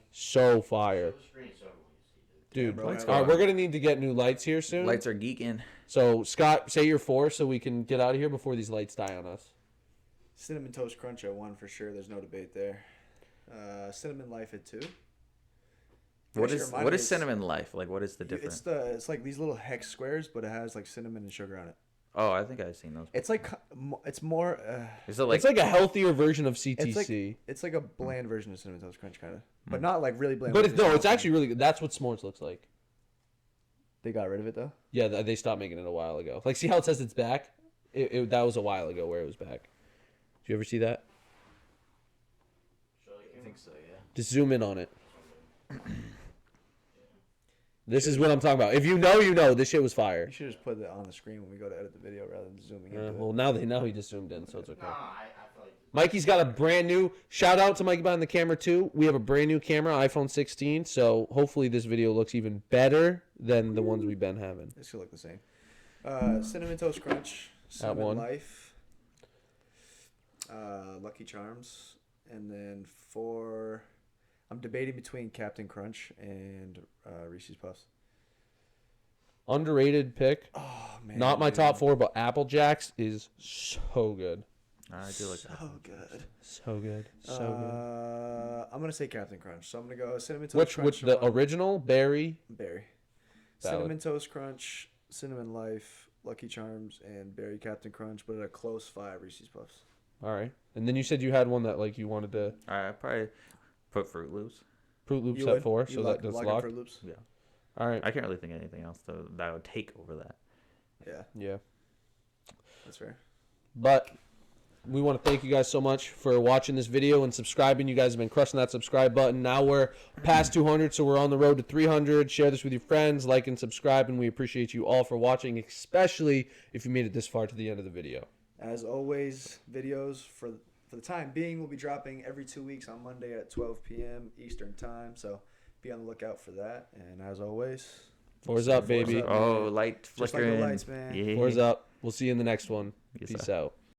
fire. It was green soda when you see it. Dude, bro, all right, we're gonna need to get new lights here soon. Lights are geeking. So Scott, say your 4 so we can get out of here before these lights die on us. Cinnamon Toast Crunch at 1 for sure. There's no debate there. Cinnamon Life at 2. What Actually, is reminded me, Cinnamon Life? Like, what is the difference? It's like these little hex squares, but it has like cinnamon and sugar on it. Oh, I think I've seen those. It's like it's more. Is it like? It's like a healthier version of CTC. It's like a bland version of Cinnamon Toast Crunch, kind of, but not like really bland. But version. it's actually really good. That's what s'mores looks like. They got rid of it though. Yeah, they stopped making it a while ago. Like, see how it says it's back? That was a while ago where it was back. Did you ever see that? I think so. Yeah. Just zoom in on it. This is what I'm talking about. If you know, you know. This shit was fire. You should just put it on the screen when we go to edit the video rather than zooming into Well, it. now they know he just zoomed in, so it's okay. No, I feel like Mikey's got a brand new shout out to Mikey behind the camera too. We have a brand new camera, iPhone 16. So hopefully this video looks even better than the ones we've been having. This should look the same. Cinnamon Toast Crunch, Cinnamon 1. Life, Lucky Charms, and then 4. I'm debating between Captain Crunch and Reese's Puffs. Underrated pick. Oh man, Not my dude. top 4, but Apple Jacks is so good. I do like that. So good. So good. So good. I'm gonna say Captain Crunch. So I'm gonna go Cinnamon Toast Crunch. Which the one. original berry? Berry. Valid. Cinnamon Toast Crunch, Cinnamon Life, Lucky Charms, and Berry Captain Crunch, but at a close 5 Reese's Puffs. All right. And then you said you had one that like you wanted to All right, I probably put Fruit Loops. Fruit Loops You at would? 4, You so lock- that's lock in locked. Fruit Loops? Yeah. All right. I can't really think of anything else though that would take over that. Yeah, Yeah. that's fair. But we want to thank you guys so much for watching this video and subscribing. You guys have been crushing that subscribe button. Now we're past 200, so we're on the road to 300. Share this with your friends, like and subscribe, and we appreciate you all for watching, especially if you made it this far to the end of the video. As always, videos for the time being will be dropping every 2 weeks on Monday at 12 p.m. Eastern Time, so be on the lookout for that. And as always, Fours up, baby. up. Oh, light Just like the flickering. lights, man. Yeah. Fours up. We'll see you in the next one. Yes, Peace sir. out.